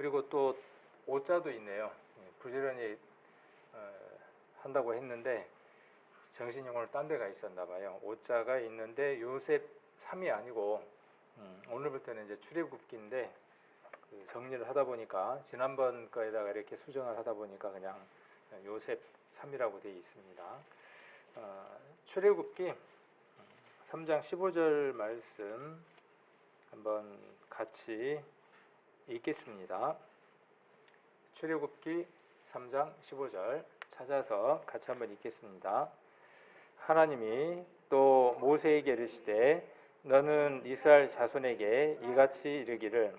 그리고 또 오자도 있네요. 부지런히 한다고 했는데 정신이 오늘 딴 데가 있었나 봐요. 오자가 있는데 요셉 3이 아니고 오늘부터는 이제 출애굽기인데 정리를 하다 보니까 지난번 거에다가 이렇게 수정을 하다 보니까 그냥 요셉 3이라고 되어 있습니다. 출애굽기 3장 15절 말씀 한번 같이 읽겠습니다. 출애굽기 3장 15절 찾아서 같이 한번 읽겠습니다. 하나님이 또 모세에게 이르시되 너는 이스라엘 자손에게 이같이 이르기를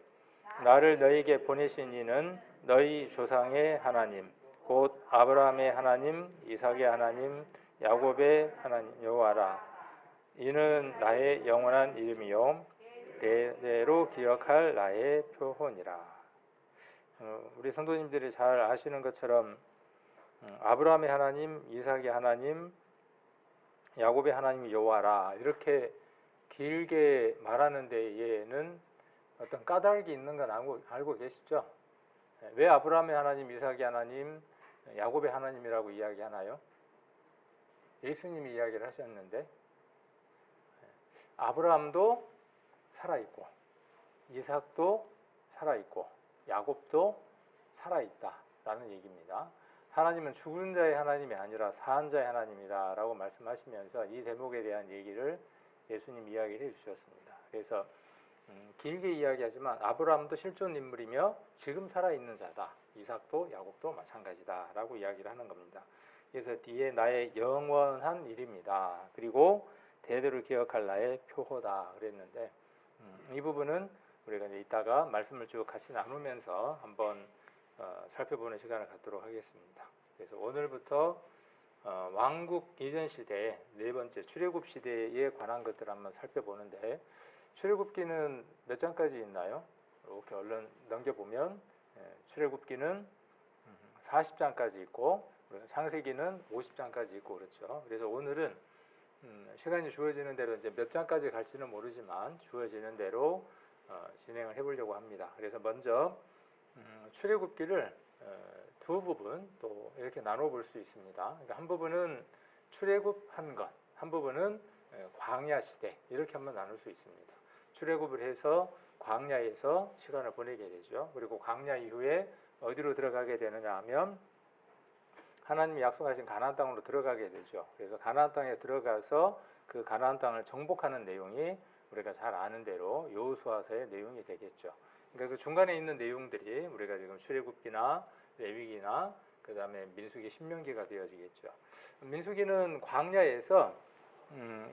나를 너희에게 보내신 이는 너희 조상의 하나님 곧 아브라함의 하나님 이삭의 하나님 야곱의 하나님 여호와라. 이는 나의 영원한 이름이요 대대로 기억할 나의 표본이라. 우리 성도님들이 잘 아시는 것처럼 아브라함의 하나님, 이삭의 하나님, 야곱의 하나님 여호와라 이렇게 길게 말하는 데에는 어떤 까닭이 있는 건 알고 계시죠? 왜 아브라함의 하나님, 이삭의 하나님, 야곱의 하나님이라고 이야기하나요? 예수님이 이야기를 하셨는데 아브라함도 살아있고 이삭도 살아있고 야곱도 살아있다라는 얘기입니다. 하나님은 죽은 자의 하나님이 아니라 사한 자의 하나님이다 라고 말씀하시면서 이 대목에 대한 얘기를 예수님 이야기를 해주셨습니다. 그래서 길게 이야기하지만 아브라함도 실존 인물이며 지금 살아있는 자다. 이삭도 야곱도 마찬가지다 라고 이야기를 하는 겁니다. 그래서 뒤에 나의 영원한 일입니다. 그리고 대대로 기억할 나의 표호다 그랬는데 이 부분은 우리가 이제 이따가 말씀을 쭉 같이 나누면서 한번 살펴보는 시간을 갖도록 하겠습니다. 그래서 오늘부터 왕국 이전 시대 네 번째 출애굽 시대에 관한 것들을 한번 살펴보는데 출애굽기는 몇 장까지 있나요? 이렇게 얼른 넘겨보면 출애굽기는 40장까지 있고 창세기는 50장까지 있고 그렇죠. 그래서 오늘은 시간이 주어지는 대로 이제 몇 장까지 갈지는 모르지만 주어지는 대로 진행을 해보려고 합니다. 그래서 먼저 출애굽기를 두 부분 또 이렇게 나눠 볼 수 있습니다. 그러니까 한 부분은 출애굽한 것, 한 부분은 광야 시대 이렇게 한번 나눌 수 있습니다. 출애굽을 해서 광야에서 시간을 보내게 되죠. 그리고 광야 이후에 어디로 들어가게 되느냐 하면 하나님이 약속하신 가나안 땅으로 들어가게 되죠. 그래서 가나안 땅에 들어가서 그 가나안 땅을 정복하는 내용이 우리가 잘 아는 대로 여호수아서의 내용이 되겠죠. 그러니까 그 중간에 있는 내용들이 우리가 지금 출애굽기나 레위기나 그 다음에 민수기, 신명기가 되어지겠죠. 민수기는 광야에서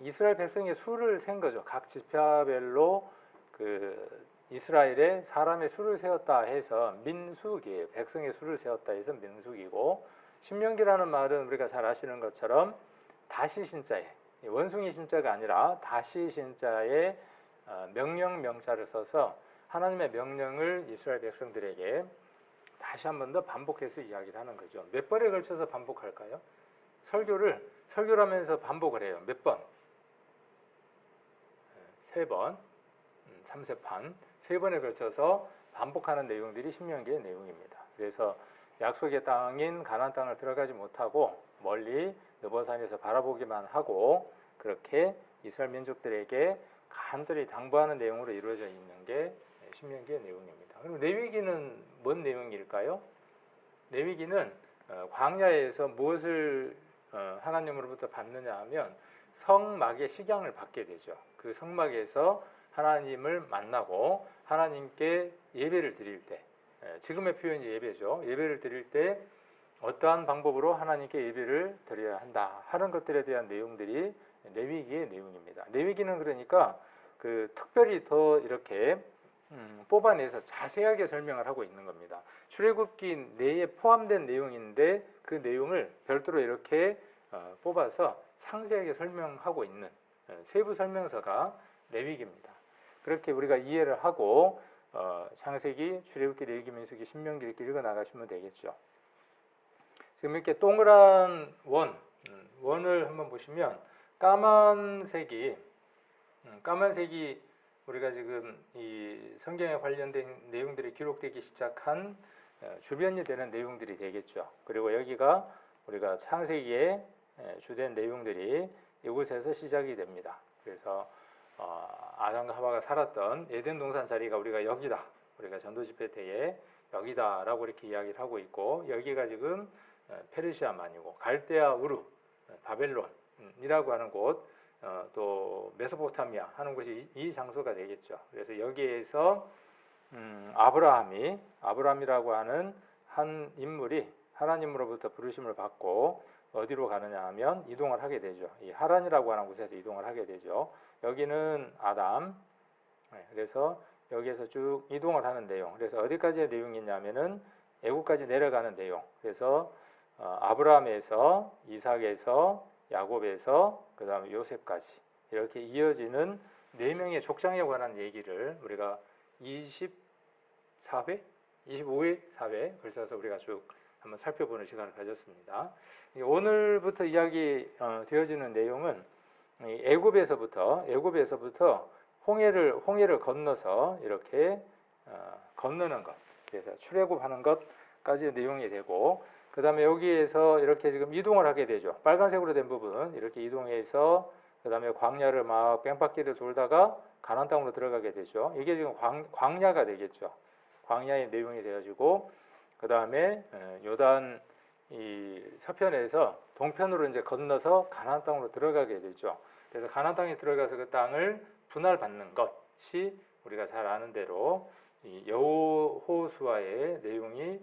이스라엘 백성의 수를 센 거죠. 각 지파별로 그 이스라엘의 사람의 수를 세웠다 해서 민수기예요. 백성의 수를 세웠다 해서 민수기고 신명기라는 말은 우리가 잘 아시는 것처럼 다시 신자에 원숭이 신자가 아니라 다시 신자의 명령 명사를 써서 하나님의 명령을 이스라엘 백성들에게 다시 한 번 더 반복해서 이야기를 하는 거죠. 몇 번에 걸쳐서 반복할까요? 설교를 하면서 반복을 해요. 몇 번? 3번, 3세판 3번에 걸쳐서 반복하는 내용들이 신명기의 내용입니다. 그래서 약속의 땅인 가나안 땅을 들어가지 못하고 멀리 느보산에서 바라보기만 하고 그렇게 이스라엘 민족들에게 간절히 당부하는 내용으로 이루어져 있는 게 신명기의 내용입니다. 그럼 레위기는 뭔 내용일까요? 레위기는 광야에서 무엇을 하나님으로부터 받느냐 하면 성막의 식양을 받게 되죠. 그 성막에서 하나님을 만나고 하나님께 예배를 드릴 때 지금의 표현이 예배죠. 예배를 드릴 때 어떠한 방법으로 하나님께 예배를 드려야 한다 하는 것들에 대한 내용들이 레위기의 내용입니다. 레위기는 그러니까 그 특별히 더 이렇게 뽑아내서 자세하게 설명을 하고 있는 겁니다. 출애굽기 내에 포함된 내용인데 그 내용을 별도로 이렇게 뽑아서 상세하게 설명하고 있는 세부 설명서가 레위기입니다. 그렇게 우리가 이해를 하고 창세기, 출애굽기, 레위기, 민수기, 신명기 이렇게 읽어 나가시면 되겠죠. 지금 이렇게 동그란 원을 한번 보시면 까만색이 우리가 지금 이 성경에 관련된 내용들이 기록되기 시작한 주변이 되는 내용들이 되겠죠. 그리고 여기가 우리가 창세기에 주된 내용들이 이곳에서 시작이 됩니다. 그래서 아담과 하와가 살았던 에덴 동산 자리가 우리가 여기다, 우리가 전도 집회 때에 여기다라고 이렇게 이야기를 하고 있고, 여기가 지금 페르시아만이고 갈대아 우르, 바벨론이라고 하는 곳, 또 메소포타미아 하는 곳이 이 장소가 되겠죠. 그래서 여기에서 아브라함이라고 하는 한 인물이 하나님으로부터 부르심을 받고 어디로 가느냐 하면 이동을 하게 되죠. 이 하란이라고 하는 곳에서 이동을 하게 되죠. 여기는 아담. 그래서 여기에서 쭉 이동을 하는 내용. 그래서 어디까지의 내용이냐면은 애국까지 내려가는 내용. 그래서 아브라함에서, 이삭에서, 야곱에서, 그 다음에 요셉까지 이렇게 이어지는 4명의 족장에 관한 얘기를 우리가 24회, 25회, 4회 걸쳐서 우리가 쭉 한번 살펴보는 시간을 가졌습니다. 오늘부터 이야기 되어지는 내용은 애굽에서부터 홍해를 건너서 이렇게 건너는 것, 그래서 출애굽하는 것까지의 내용이 되고, 그 다음에 여기에서 이렇게 지금 이동을 하게 되죠. 빨간색으로 된 부분 이렇게 이동해서 그 다음에 광야를 막 뺑바퀴를 돌다가 가나안 땅으로 들어가게 되죠. 이게 지금 광야가 되겠죠. 광야의 내용이 되어지고, 그 다음에 요단 이 서편에서 동편으로 이제 건너서 가나안 땅으로 들어가게 되죠. 그래서 가나안 땅에 들어가서 그 땅을 분할받는 것이 우리가 잘 아는 대로 이 여호수아의 내용이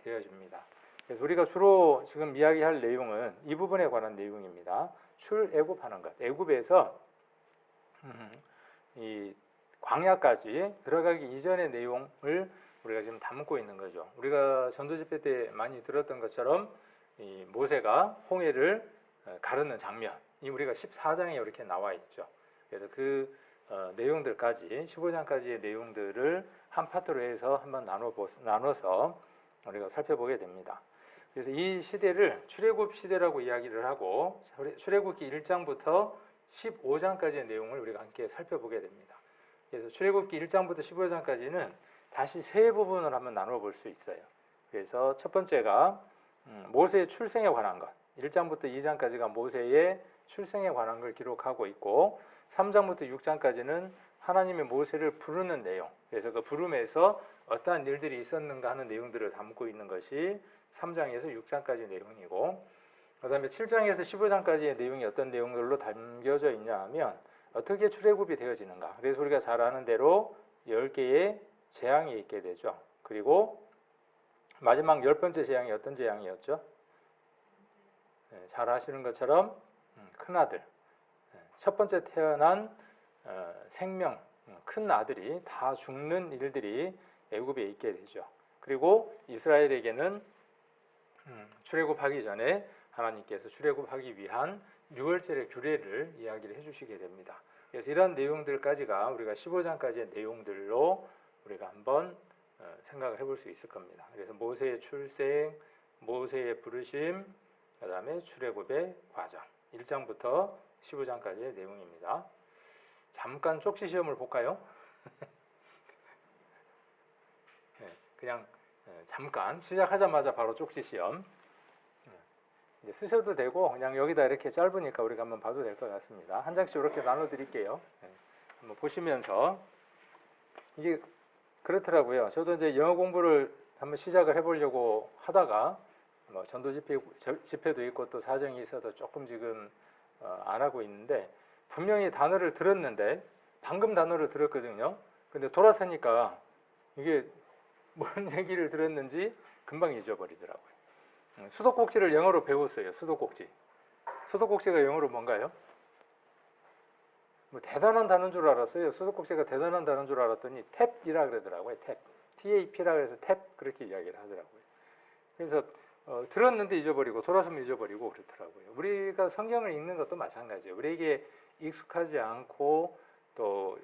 되어집니다. 그래서 우리가 주로 지금 이야기할 내용은 이 부분에 관한 내용입니다. 출애굽하는 것, 애굽에서 이 광야까지 들어가기 이전의 내용을 우리가 지금 담고 있는 거죠. 우리가 전도 집회 때 많이 들었던 것처럼 이 모세가 홍해를 가르는 장면이 우리가 14장에 이렇게 나와 있죠. 그래서 그 내용들까지 15장까지의 내용들을 한 파트로 해서 한번 나눠서 우리가 살펴보게 됩니다. 그래서 이 시대를 출애굽 시대라고 이야기를 하고, 출애굽기 1장부터 15장까지의 내용을 우리가 함께 살펴보게 됩니다. 그래서 출애굽기 1장부터 15장까지는 다시 세 부분을 한번 나눠 볼 수 있어요. 그래서 첫 번째가 모세의 출생에 관한 것, 1장부터 2장까지가 모세의 출생에 관한 걸 기록하고 있고, 3장부터 6장까지는 하나님의 모세를 부르는 내용, 그래서 그 부름에서 어떠한 일들이 있었는가 하는 내용들을 담고 있는 것이 3장에서 6장까지 내용이고, 그 다음에 7장에서 15장까지의 내용이 어떤 내용들로 담겨져 있냐 하면 어떻게 출애굽이 되어지는가. 그래서 우리가 잘 아는 대로 10개의 재앙이 있게 되죠. 그리고 마지막 10번째 재앙이 어떤 재앙이었죠? 잘 아시는 것처럼 큰아들, 첫 번째 태어난 생명, 큰 아들이 다 죽는 일들이 애굽에 있게 되죠. 그리고 이스라엘에게는 출애굽하기 전에 하나님께서 출애굽하기 위한 유월절의 규례를 이야기를 해주시게 됩니다. 그래서 이런 내용들까지가 우리가 15장까지의 내용들로 우리가 한번 생각을 해볼 수 있을 겁니다. 그래서 모세의 출생, 모세의 부르심, 그 다음에 출애굽의 과정, 1장부터 15장까지의 내용입니다. 잠깐 쪽지 시험을 볼까요? 그냥 잠깐 시작하자마자 바로 쪽지 시험 이제 쓰셔도 되고, 그냥 여기다 이렇게 짧으니까 우리가 한번 봐도 될 것 같습니다. 한 장씩 이렇게 나눠 드릴게요. 한번 보시면서, 이게 그렇더라고요. 저도 이제 영어 공부를 한번 시작을 해보려고 하다가 뭐 전도 집회도 있고 또 사정이 있어서 조금 지금 안 하고 있는데, 분명히 단어를 들었는데, 방금 단어를 들었거든요. 근데 돌아서니까 이게 뭔 얘기를 들었는지 금방 잊어버리더라고요. 수도꼭지를 영어로 배웠어요. 수도꼭지. 수도꼭지가 영어로 뭔가요? 뭐 대단한 단어인 줄 알았어요. 수도꼭지가 대단한 단어인 줄 알았더니 탭이라 그러더라고요. 탭. TAP라 그래서 탭 그렇게 이야기를 하더라고요. 그래서 들었는데 잊어버리고 돌아서면 잊어버리고 그렇더라고요. 우리가 성경을 읽는 것도 마찬가지예요. 우리에게 익숙하지 않고 또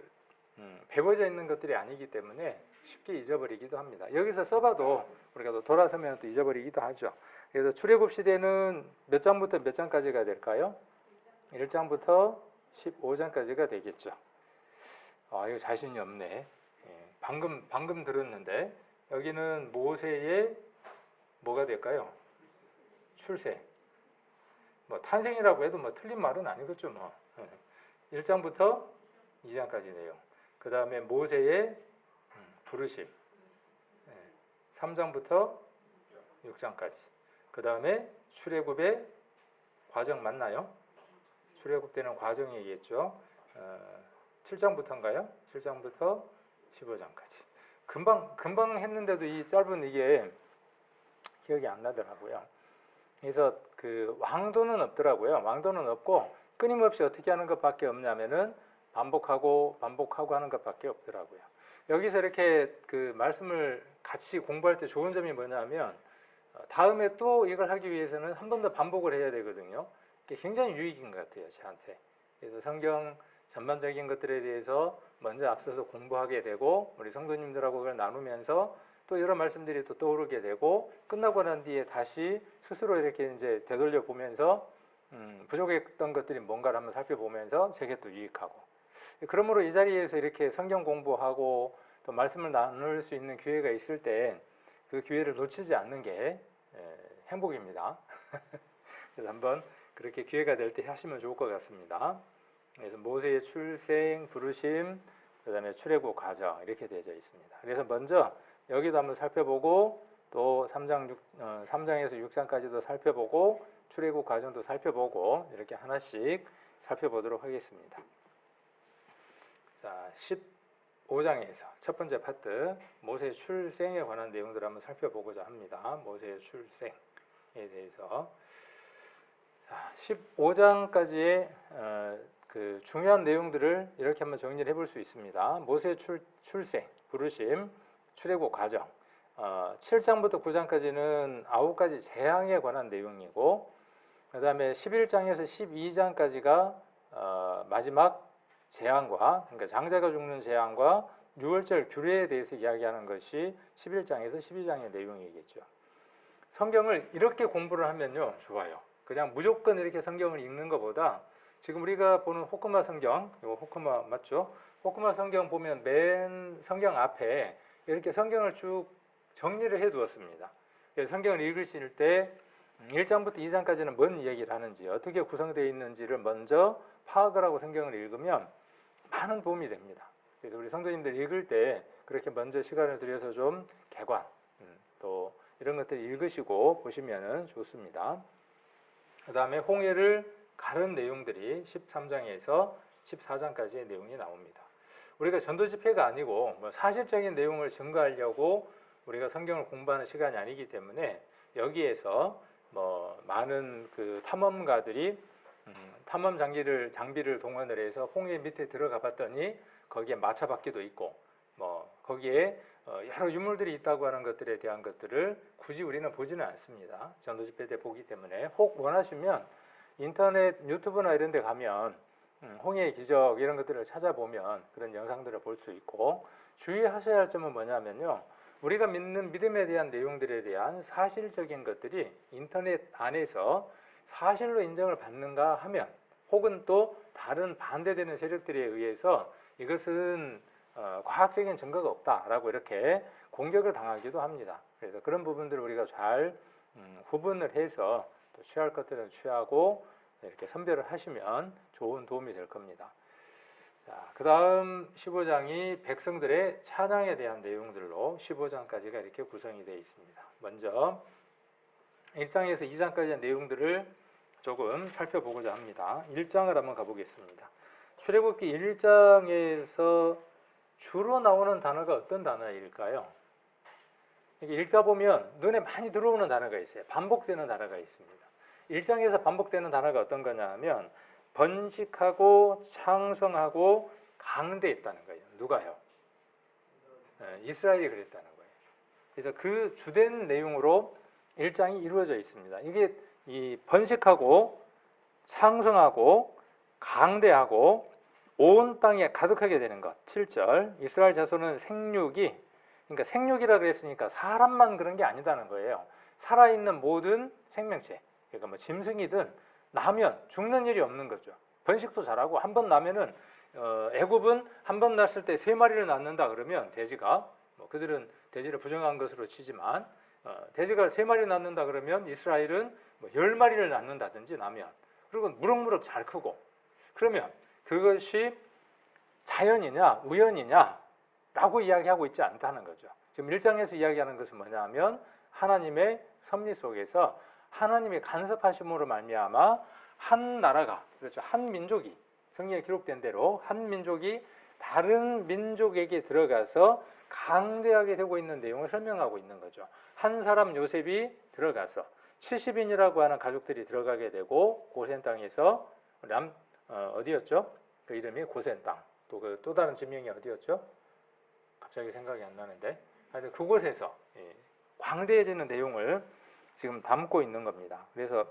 배워져 있는 것들이 아니기 때문에 쉽게 잊어버리기도 합니다. 여기서 써봐도 우리가 또 돌아서면 또 잊어버리기도 하죠. 그래서 출애굽 시대는 몇 장부터 몇 장까지가 될까요? 1장부터 15장까지가 되겠죠. 아, 이거 자신이 없네. 예, 방금 들었는데 여기는 모세의 뭐가 될까요? 출세. 뭐 탄생이라고 해도 뭐 틀린 말은 아니겠죠, 뭐. 1장부터 2장까지 내용. 그 다음에 모세의 부르심. 3장부터 6장까지. 그 다음에 출애굽의 과정 맞나요? 출애굽되는 과정이 있겠죠. 7장부터인가요? 7장부터 15장까지. 금방 했는데도 이 짧은 이게 기억이 안 나더라고요. 그래서 그 왕도는 없더라고요. 왕도는 없고 끊임없이 어떻게 하는 것밖에 없냐면은 반복하고 하는 것밖에 없더라고요. 여기서 이렇게 그 말씀을 같이 공부할 때 좋은 점이 뭐냐면 다음에 또 이걸 하기 위해서는 한 번 더 반복을 해야 되거든요. 이게 굉장히 유익인 것 같아요, 저한테. 그래서 성경 전반적인 것들에 대해서 먼저 앞서서 공부하게 되고 우리 성도님들하고 그걸 나누면서 또 여러 말씀들이 또 떠오르게 되고 끝나고 난 뒤에 다시 스스로 이렇게 이제 되돌려 보면서 부족했던 것들이 뭔가를 한번 살펴보면서 제게 또 유익하고 그러므로 이 자리에서 이렇게 성경 공부하고 또 말씀을 나눌 수 있는 기회가 있을 때 그 기회를 놓치지 않는 게 행복입니다. 그래서 한번 그렇게 기회가 될 때 하시면 좋을 것 같습니다. 그래서 모세의 출생, 부르심, 그 다음에 출애굽 과정 이렇게 되어져 있습니다. 그래서 먼저 여기도 한번 살펴보고 또 3장에서 6장까지도 살펴보고 출애굽 과정도 살펴보고 이렇게 하나씩 살펴보도록 하겠습니다. 자, 15장에서 첫 번째 파트 모세의 출생에 관한 내용들을 한번 살펴보고자 합니다. 모세의 출생에 대해서 자, 15장까지의 그 중요한 내용들을 이렇게 한번 정리를 해볼 수 있습니다. 모세의 출생, 부르심, 출애굽 과정 7장부터 9장까지는 9가지 재앙에 관한 내용이고 그 다음에 11장에서 12장까지가 마지막 재앙과 그러니까 장자가 죽는 재앙과 유월절 규례에 대해서 이야기하는 것이 11장에서 12장의 내용이겠죠. 성경을 이렇게 공부를 하면요 좋아요. 그냥 무조건 이렇게 성경을 읽는 것보다 지금 우리가 보는 호크마 성경, 이거 호크마 맞죠? 호크마 성경 보면 맨 성경 앞에 이렇게 성경을 쭉 정리를 해 두었습니다. 그래서 성경을 읽으실 때 1장부터 2장까지는 뭔 얘기를 하는지 어떻게 구성되어 있는지를 먼저 파악을 하고 성경을 읽으면 많은 도움이 됩니다. 그래서 우리 성도님들 읽을 때 그렇게 먼저 시간을 들여서 좀 개관 또 이런 것들 읽으시고 보시면 좋습니다. 그 다음에 홍해를 가른 내용들이 13장에서 14장까지의 내용이 나옵니다. 우리가 전도 집회가 아니고 뭐 사실적인 내용을 증거하려고 우리가 성경을 공부하는 시간이 아니기 때문에 여기에서 뭐 많은 그 탐험가들이 탐험 장비를 동원을 해서 홍해 밑에 들어가 봤더니 거기에 마차바퀴도 있고 뭐 거기에 여러 유물들이 있다고 하는 것들에 대한 것들을 굳이 우리는 보지는 않습니다. 전도 집회 때 보기 때문에 혹 원하시면 인터넷 유튜브나 이런 데 가면 홍해의 기적 이런 것들을 찾아보면 그런 영상들을 볼 수 있고 주의하셔야 할 점은 뭐냐면요. 우리가 믿는 믿음에 대한 내용들에 대한 사실적인 것들이 인터넷 안에서 사실로 인정을 받는가 하면 혹은 또 다른 반대되는 세력들에 의해서 이것은 과학적인 증거가 없다라고 이렇게 공격을 당하기도 합니다. 그래서 그런 부분들을 우리가 잘 구분을 해서 또 취할 것들은 취하고 이렇게 선별을 하시면 좋은 도움이 될 겁니다. 자, 그 다음 15장이 백성들의 찬양에 대한 내용들로 15장까지가 이렇게 구성이 되어 있습니다. 먼저 1장에서 2장까지의 내용들을 조금 살펴보고자 합니다. 1장을 한번 가보겠습니다. 출애굽기 1장에서 주로 나오는 단어가 어떤 단어일까요? 읽다 보면 눈에 많이 들어오는 단어가 있어요. 반복되는 단어가 있습니다. 1장에서 반복되는 단어가 어떤 거냐 하면 번식하고 창성하고 강대했다는 거예요. 누가요? 이스라엘이 그랬다는 거예요. 그래서 그 주된 내용으로 1장이 이루어져 있습니다. 이게 이 번식하고 창성하고 강대하고 온 땅에 가득하게 되는 것. 7절 이스라엘 자손은 생육이 그러니까 생육이라 그랬으니까 사람만 그런 게 아니다는 거예요. 살아있는 모든 생명체 그러니까 뭐 짐승이든 나면 죽는 일이 없는 거죠. 번식도 잘하고 한 번 나면은 애굽은 한 번 낳았을 때 3마리를 낳는다 그러면 돼지가 그들은 돼지를 부정한 것으로 치지만 돼지가 3마리 낳는다 그러면 이스라엘은 10마리를 낳는다든지 나면 그리고 무럭무럭 잘 크고 그러면 그것이 자연이냐 우연이냐 라고 이야기하고 있지 않다는 거죠. 지금 1장에서 이야기하는 것은 뭐냐면 하나님의 섭리 속에서 하나님의 간섭하심으로 말미암아 한 나라가 그렇죠. 한 민족이 성경에 기록된 대로 한 민족이 다른 민족에게 들어가서 강대하게 되고 있는 내용을 설명하고 있는 거죠. 한 사람 요셉이 들어가서 70인이라고 하는 가족들이 들어가게 되고 고센 땅에서 어디였죠? 그 이름이 고센 땅. 또 다른 지명이 어디였죠? 갑자기 생각이 안 나는데 하여튼 그곳에서 광대해지는 내용을 지금 담고 있는 겁니다. 그래서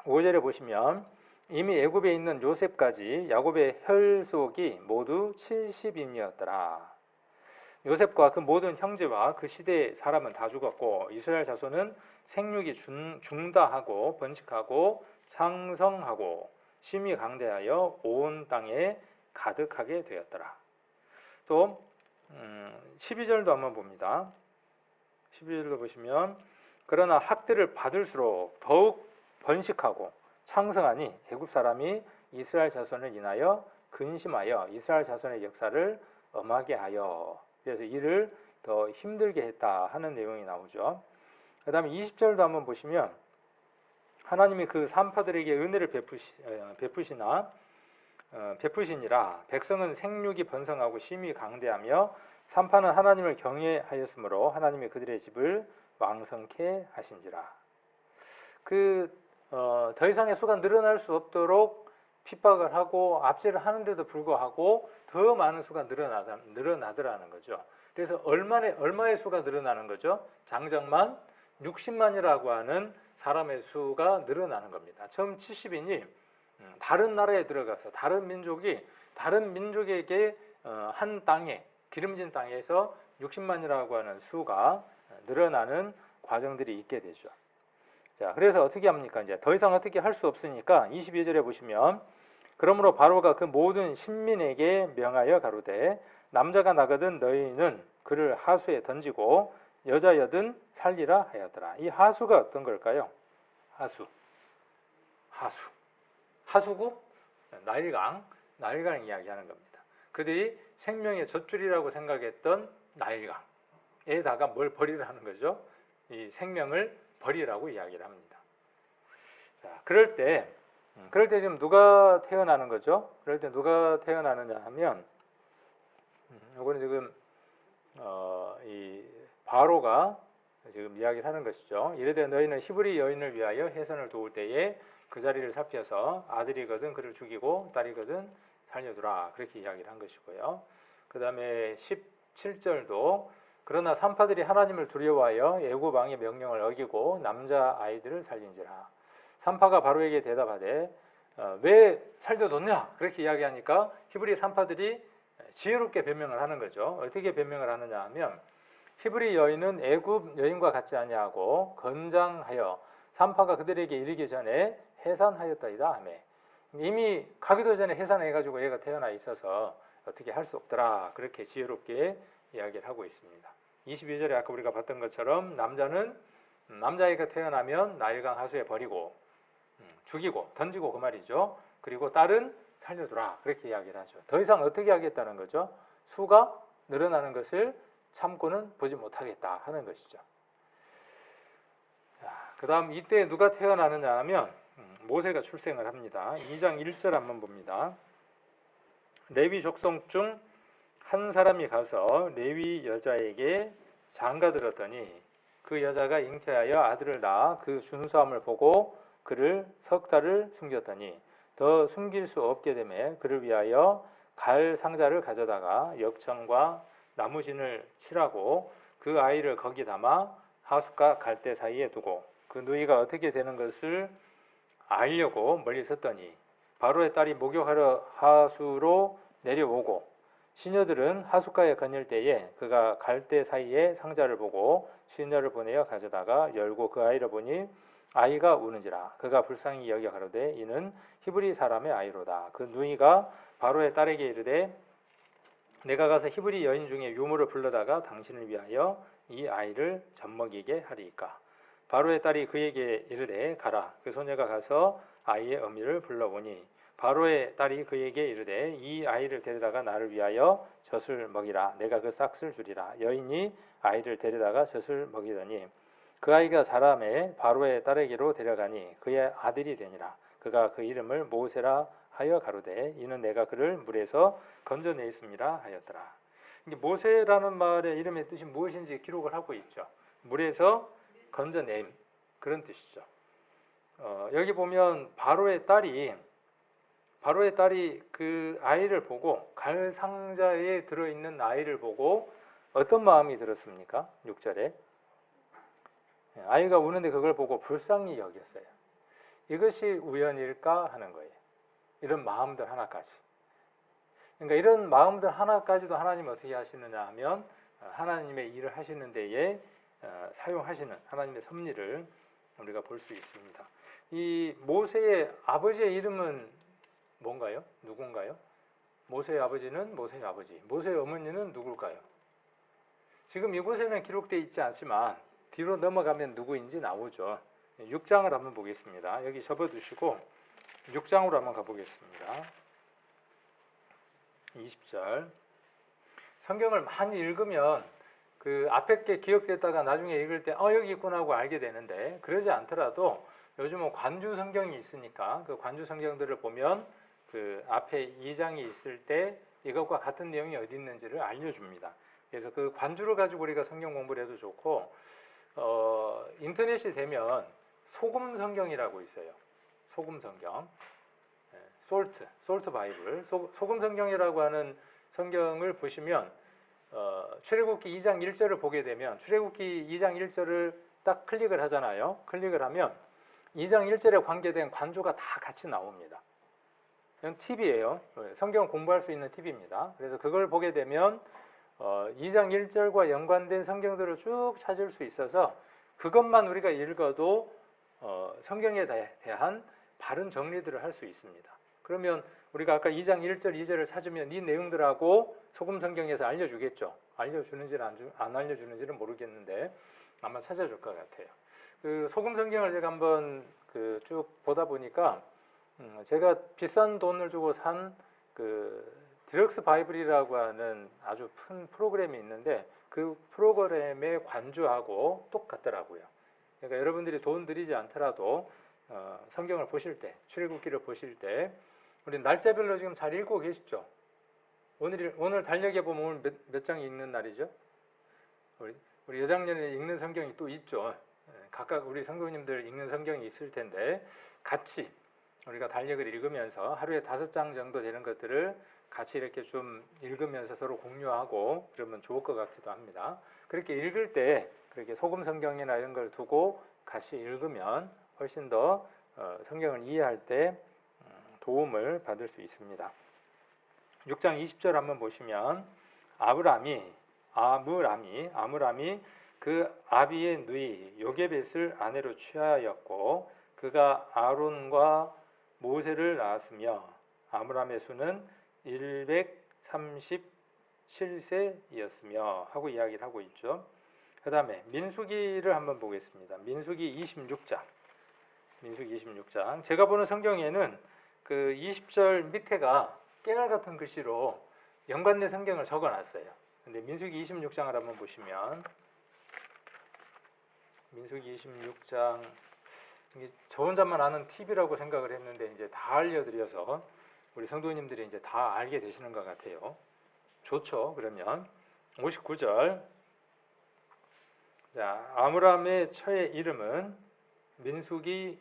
5절에 보시면 이미 애굽에 있는 요셉까지 야곱의 혈속이 모두 70인이었더라. 요셉과 그 모든 형제와 그 시대의 사람은 다 죽었고 이스라엘 자손은 생육이 중다하고 번식하고 창성하고 심히 강대하여 온 땅에 가득하게 되었더라. 또 12절도 한번 봅니다. 12절도 보시면 그러나 학대를 받을수록 더욱 번식하고 창성하니 애굽 사람이 이스라엘 자손을 인하여 근심하여 이스라엘 자손의 역사를 엄하게 하여 그래서 이를 더 힘들게 했다 하는 내용이 나오죠. 그 다음에 20절도 한번 보시면 하나님이 그 산파들에게 은혜를 베푸시니라 백성은 생육이 번성하고 심히 강대하며 산파는 하나님을 경외하였으므로 하나님이 그들의 집을 왕성케 하신지라. 더 이상의 수가 늘어날 수 없도록 핍박을 하고 압제를 하는데도 불구하고 더 많은 수가 늘어나더라는 거죠. 그래서 얼마의 수가 늘어나는 거죠? 장정만 60만이라고 하는 사람의 수가 늘어나는 겁니다. 처음 70인이 다른 나라에 들어가서 다른 민족에게 한 땅에 기름진 땅에서 60만이라고 하는 수가 늘어나는 과정들이 있게 되죠. 자, 그래서 어떻게 합니까? 이제 더 이상 어떻게 할 수 없으니까 22절에 보시면 그러므로 바로가 그 모든 신민에게 명하여 가로되 남자가 나거든 너희는 그를 하수에 던지고 여자여든 살리라 하였더라. 이 하수가 어떤 걸까요? 하수구? 나일강 이야기하는 겁니다. 그들이 생명의 젖줄이라고 생각했던 나일강에다가 뭘 버리라는 거죠? 이 생명을 버리라고 이야기를 합니다. 자, 그럴 때 지금 누가 태어나는 거죠? 그럴 때 누가 태어나느냐 하면 이거는 지금 이 바로가 지금 이야기를 하는 것이죠. 이르되 너희는 히브리 여인을 위하여 해선을 도울 때에 그 자리를 살펴서 아들이거든 그를 죽이고 딸이거든 살려두라. 그렇게 이야기를 한 것이고요. 그 다음에 17절도 그러나 산파들이 하나님을 두려워하여 애굽 왕의 명령을 어기고 남자 아이들을 살린지라. 산파가 바로에게 대답하되 왜 살려뒀냐? 그렇게 이야기하니까 히브리 산파들이 지혜롭게 변명을 하는 거죠. 어떻게 변명을 하느냐 하면 히브리 여인은 애굽 여인과 같지 아니하고 건장하여 산파가 그들에게 이르기 전에 해산하였다이다 하매 이미 가기도 전에 해산해가지고 얘가 태어나 있어서 어떻게 할 수 없더라. 그렇게 지혜롭게 이야기를 하고 있습니다. 22절에 아까 우리가 봤던 것처럼 남자아이가 태어나면 나일강 하수에 버리고 죽이고 던지고 그 말이죠. 그리고 딸은 살려두라. 그렇게 이야기를 하죠. 더 이상 어떻게 하겠다는 거죠? 수가 늘어나는 것을 참고는 보지 못하겠다 하는 것이죠. 그 다음 이때 누가 태어나느냐 하면 모세가 출생을 합니다. 2장 1절 한번 봅니다. 레위 족속 중 한 사람이 가서 레위 여자에게 장가들었더니 그 여자가 잉태하여 아들을 낳아 그 준수함을 보고 그를 석 달을 숨겼더니 더 숨길 수 없게 되매 그를 위하여 갈 상자를 가져다가 역청과 나무진을 칠하고 그 아이를 거기 담아 하숫과 갈대 사이에 두고 그 누이가 어떻게 되는 것을 알려고 멀리 섰더니 바로의 딸이 목욕하러 하수로 내려오고 시녀들은 하숫가에 거닐 때에 그가 갈대 사이에 상자를 보고 시녀를 보내어 가져다가 열고 그 아이를 보니 아이가 우는지라. 그가 불쌍히 여겨 가로되 이는 히브리 사람의 아이로다. 그 누이가 바로의 딸에게 이르되 내가 가서 히브리 여인 중에 유모를 불러다가 당신을 위하여 이 아이를 젖먹이게 하리이까. 바로의 딸이 그에게 이르되 가라. 그 소녀가 가서 아이의 어미를 불러오니 바로의 딸이 그에게 이르되 이 아이를 데려다가 나를 위하여 젖을 먹이라. 내가 그 싹을 주리라. 여인이 아이를 데려다가 젖을 먹이더니 그 아이가 자라매 바로의 딸에게로 데려가니 그의 아들이 되니라. 그가 그 이름을 모세라 하여 가로되 이는 내가 그를 물에서 건져내었음이라 하였더라. 이게 모세라는 말의 이름의 뜻이 무엇인지 기록을 하고 있죠. 물에서 건져냄, 그런 뜻이죠. 여기 보면 바로의 딸이 그 아이를 보고, 갈 상자에 들어있는 아이를 보고 어떤 마음이 들었습니까? 6절에 아이가 우는데 그걸 보고 불쌍히 여겼어요. 이것이 우연일까 하는 거예요. 이런 마음들 하나까지. 그러니까 이런 마음들 하나까지도 하나님이 어떻게 하시느냐 하면 하나님의 일을 하시는 데에 사용하시는 하나님의 섭리를 우리가 볼 수 있습니다. 이 모세의 아버지의 이름은 뭔가요? 누군가요? 모세의 아버지는 모세의 아버지, 모세의 어머니는 누굴까요? 지금 이곳에는 기록되어 있지 않지만 뒤로 넘어가면 누구인지 나오죠. 6장을 한번 보겠습니다. 여기 접어두시고 6장으로 한번 가보겠습니다. 20절. 성경을 많이 읽으면 그 앞에 게 기억됐다가 나중에 읽을 때 여기 있구나 하고 알게 되는데, 그러지 않더라도 요즘은 관주 성경이 있으니까 그 관주 성경들을 보면 그 앞에 2장이 있을 때 이것과 같은 내용이 어디 있는지를 알려줍니다. 그래서 그 관주를 가지고 우리가 성경 공부를 해도 좋고, 인터넷이 되면 소금 성경이라고 있어요. 소금 성경, 솔트 바이블, 소금 성경이라고 하는 성경을 보시면 출애굽기 2장 1절을 보게 되면 출애굽기 2장 1절을 딱 클릭을 하잖아요. 클릭을 하면 2장 1절에 관계된 관주가 다 같이 나옵니다. 이건 팁이에요. 성경을 공부할 수 있는 팁입니다. 그래서 그걸 보게 되면 2장 1절과 연관된 성경들을 쭉 찾을 수 있어서 그것만 우리가 읽어도 성경에 대한 바른 정리들을 할 수 있습니다. 그러면 우리가 아까 2장 1절, 2절을 찾으면 이 내용들하고 소금 성경에서 알려주겠죠. 알려주는지는 안 알려주는지는 모르겠는데 아마 찾아줄 것 같아요. 그 소금 성경을 제가 한번 쭉 보다 보니까 제가 비싼 돈을 주고 산 그 디럭스 바이블이라고 하는 아주 큰 프로그램이 있는데 그 프로그램의 관주하고 똑같더라고요. 그러니까 여러분들이 돈 들이지 않더라도 성경을 보실 때, 출애굽기를 보실 때 우리 날짜별로 지금 잘 읽고 계시죠? 오늘 달력에 보면 오늘 몇 장이 읽는 날이죠? 우리 여장년에 읽는 성경이 또 있죠. 각각 우리 성도님들 읽는 성경이 있을 텐데 같이 우리가 달력을 읽으면서 하루에 5장 정도 되는 것들을 같이 이렇게 좀 읽으면서 서로 공유하고 그러면 좋을 것 같기도 합니다. 그렇게 읽을 때 그렇게 소금 성경이나 이런 걸 두고 같이 읽으면 훨씬 더 성경을 이해할 때 도움을 받을 수 있습니다. 6장 20절 한번 보시면 아므람이 그 아비의 누이 요게벳을 아내로 취하였고 그가 아론과 모세를 낳았으며 아므람의 수는 137세였으며 하고 이야기를 하고 있죠. 그 다음에 민수기를 한번 보겠습니다. 민수기 26장. 제가 보는 성경에는 그 20절 밑에가 깨알 같은 글씨로 연관된 성경을 적어놨어요. 근데 민수기 26장을 한번 보시면 민수기 26장 이게 저 혼자만 아는 팁이라고 생각을 했는데 이제 다 알려드려서 우리 성도님들이 이제 다 알게 되시는 것 같아요. 좋죠. 그러면 59절. 자, 아므람의 처의 이름은 민수기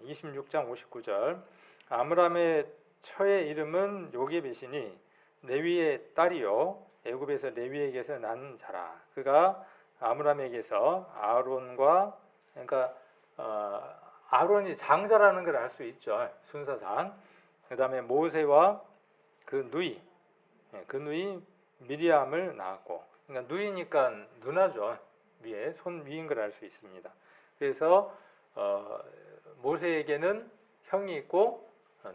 26장 59절. 아므람의 처의 이름은 요게벳이니 레위의 딸이요 애굽에서 레위에게서 난 자라. 그가 아므람에게서 아론과 그러니까 아론이 장자라는 걸 알 수 있죠. 순서상. 그 다음에 모세와 그 누이 미리암을 낳았고, 그러니까 누이니까 누나죠. 위에 손 위인 걸 알 수 있습니다. 그래서 모세에게는 형이 있고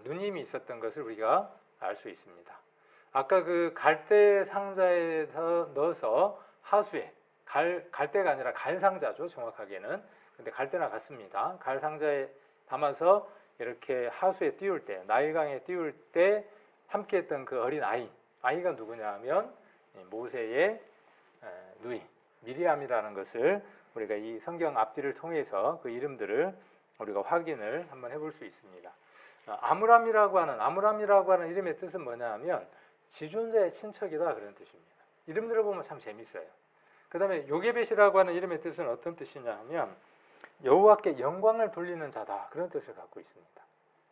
누님이 있었던 것을 우리가 알 수 있습니다. 아까 그 갈대 상자에서 넣어서 하수에 갈대가 아니라 갈상자죠, 정확하게는. 근데 갈대나 같습니다. 갈상자에 담아서 이렇게 하수에 띄울 때, 나일강에 띄울 때 함께했던 그 어린 아이가 누구냐 하면 모세의 누이 미리암이라는 것을 우리가 이 성경 앞뒤를 통해서 그 이름들을 우리가 확인을 한번 해볼 수 있습니다. 아므람이라고 하는 이름의 뜻은 뭐냐 하면 지존자의 친척이다, 그런 뜻입니다. 이름 들어보면 참 재밌어요. 그 다음에 요게벳이라고 하는 이름의 뜻은 어떤 뜻이냐 하면 여호와께 영광을 돌리는 자다, 그런 뜻을 갖고 있습니다.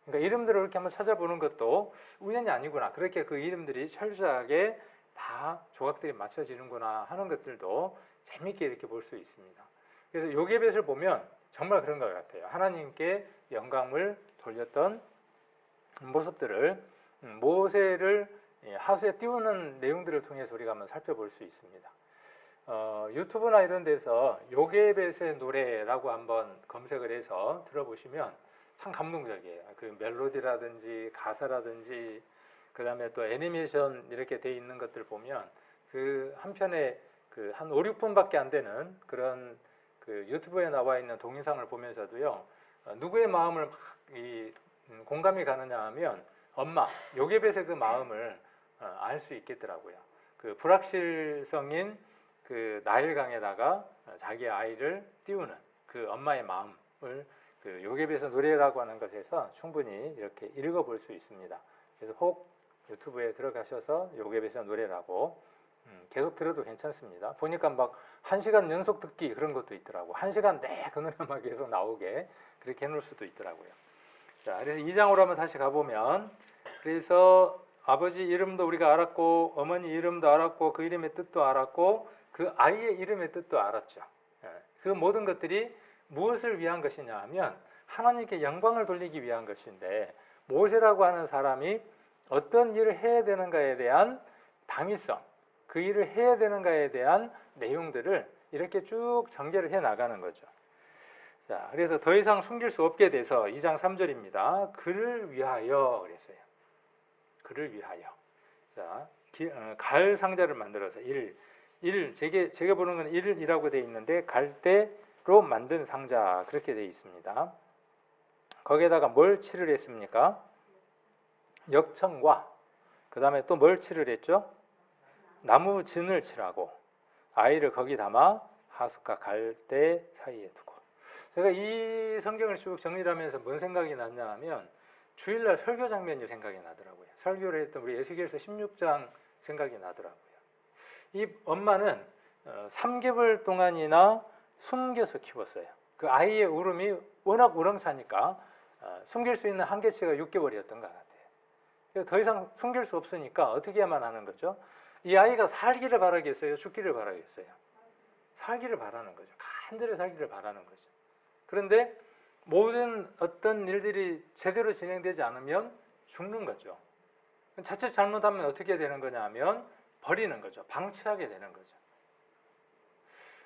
그러니까 이름들을 이렇게 한번 찾아보는 것도 우연이 아니구나, 그렇게 그 이름들이 철저하게 다 조각들이 맞춰지는구나 하는 것들도 재밌게 이렇게 볼 수 있습니다. 그래서 요게벳을 보면 정말 그런 것 같아요. 하나님께 영광을 돌렸던 모습들을 모세를 하수에 띄우는 내용들을 통해서 우리가 한번 살펴볼 수 있습니다. 유튜브나 이런 데서 요게벳의 노래라고 한번 검색을 해서 들어보시면 참 감동적이에요. 그 멜로디라든지 가사라든지 그 다음에 또 애니메이션 이렇게 돼 있는 것들 보면 그 한편에 그 한 5, 6분밖에 안 되는 그런 그 유튜브에 나와 있는 동영상을 보면서도요, 누구의 마음을 막 공감이 가느냐 하면 엄마 요게벳의 그 마음을 알 수 있겠더라고요. 그 불확실성인 그 나일강에다가 자기 아이를 띄우는 그 엄마의 마음을 그 요게벳의 노래라고 하는 것에서 충분히 이렇게 읽어볼 수 있습니다. 그래서 혹 유튜브에 들어가셔서 요게벳의 노래라고 계속 들어도 괜찮습니다. 보니까 막 1시간 연속 듣기 그런 것도 있더라고. 1시간 내 그 노래만 계속 나오게 그렇게 해놓을 수도 있더라고요. 자, 그래서 2장으로 한번 다시 가보면, 그래서 아버지 이름도 우리가 알았고 어머니 이름도 알았고 그 이름의 뜻도 알았고 그 아이의 이름의 뜻도 알았죠. 그 모든 것들이 무엇을 위한 것이냐 하면 하나님께 영광을 돌리기 위한 것인데, 모세라고 하는 사람이 어떤 일을 해야 되는가에 대한 당위성, 그 일을 해야 되는가에 대한 내용들을 이렇게 쭉 전개를 해 나가는 거죠. 자, 그래서 더 이상 숨길 수 없게 돼서 2장 3절입니다. 그를 위하여 그랬어요. 그를 위하여. 자, 갈 상자를 만들어서 제가 보는 건 1이라고 되어 있는데 갈대로 만든 상자 그렇게 되어 있습니다. 거기에다가 뭘 칠을 했습니까? 역청과 그 다음에 또 뭘 칠을 했죠? 나무 진을 칠하고 아이를 거기 담아 하숫과 갈대 사이에 두고. 제가 이 성경을 쭉 정리를 하면서 뭔 생각이 났냐 하면 주일날 설교 장면이 생각이 나더라고요. 설교를 했던 우리 에스겔서 16장 생각이 나더라고요. 이 엄마는 3개월 동안이나 숨겨서 키웠어요. 그 아이의 울음이 워낙 우렁차니까 숨길 수 있는 한계치가 6개월이었던 것 같아요. 그래서 더 이상 숨길 수 없으니까 어떻게 해야만 하는 거죠? 이 아이가 살기를 바라겠어요? 죽기를 바라겠어요? 살기를 바라는 거죠. 간절히 살기를 바라는 거죠. 그런데 모든 어떤 일들이 제대로 진행되지 않으면 죽는 거죠. 자칫 잘못하면 어떻게 되는 거냐 하면 버리는 거죠. 방치하게 되는 거죠.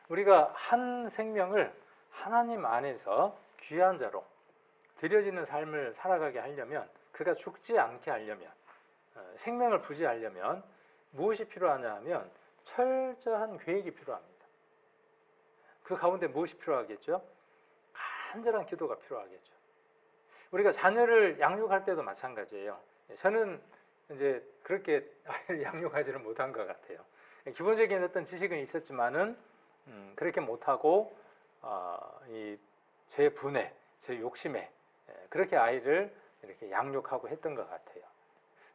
우리가 한 생명을 하나님 안에서 귀한 자로 드려지는 삶을 살아가게 하려면, 그가 죽지 않게 하려면, 생명을 부지하려면 무엇이 필요하냐 하면 철저한 계획이 필요합니다. 그 가운데 무엇이 필요하겠죠? 간절한 기도가 필요하겠죠. 우리가 자녀를 양육할 때도 마찬가지예요. 저는 이제 그렇게 아이를 양육하지는 못한 것 같아요. 기본적인 어떤 지식은 있었지만은 그렇게 못하고 제 분에, 제 욕심에 그렇게 아이를 이렇게 양육하고 했던 것 같아요.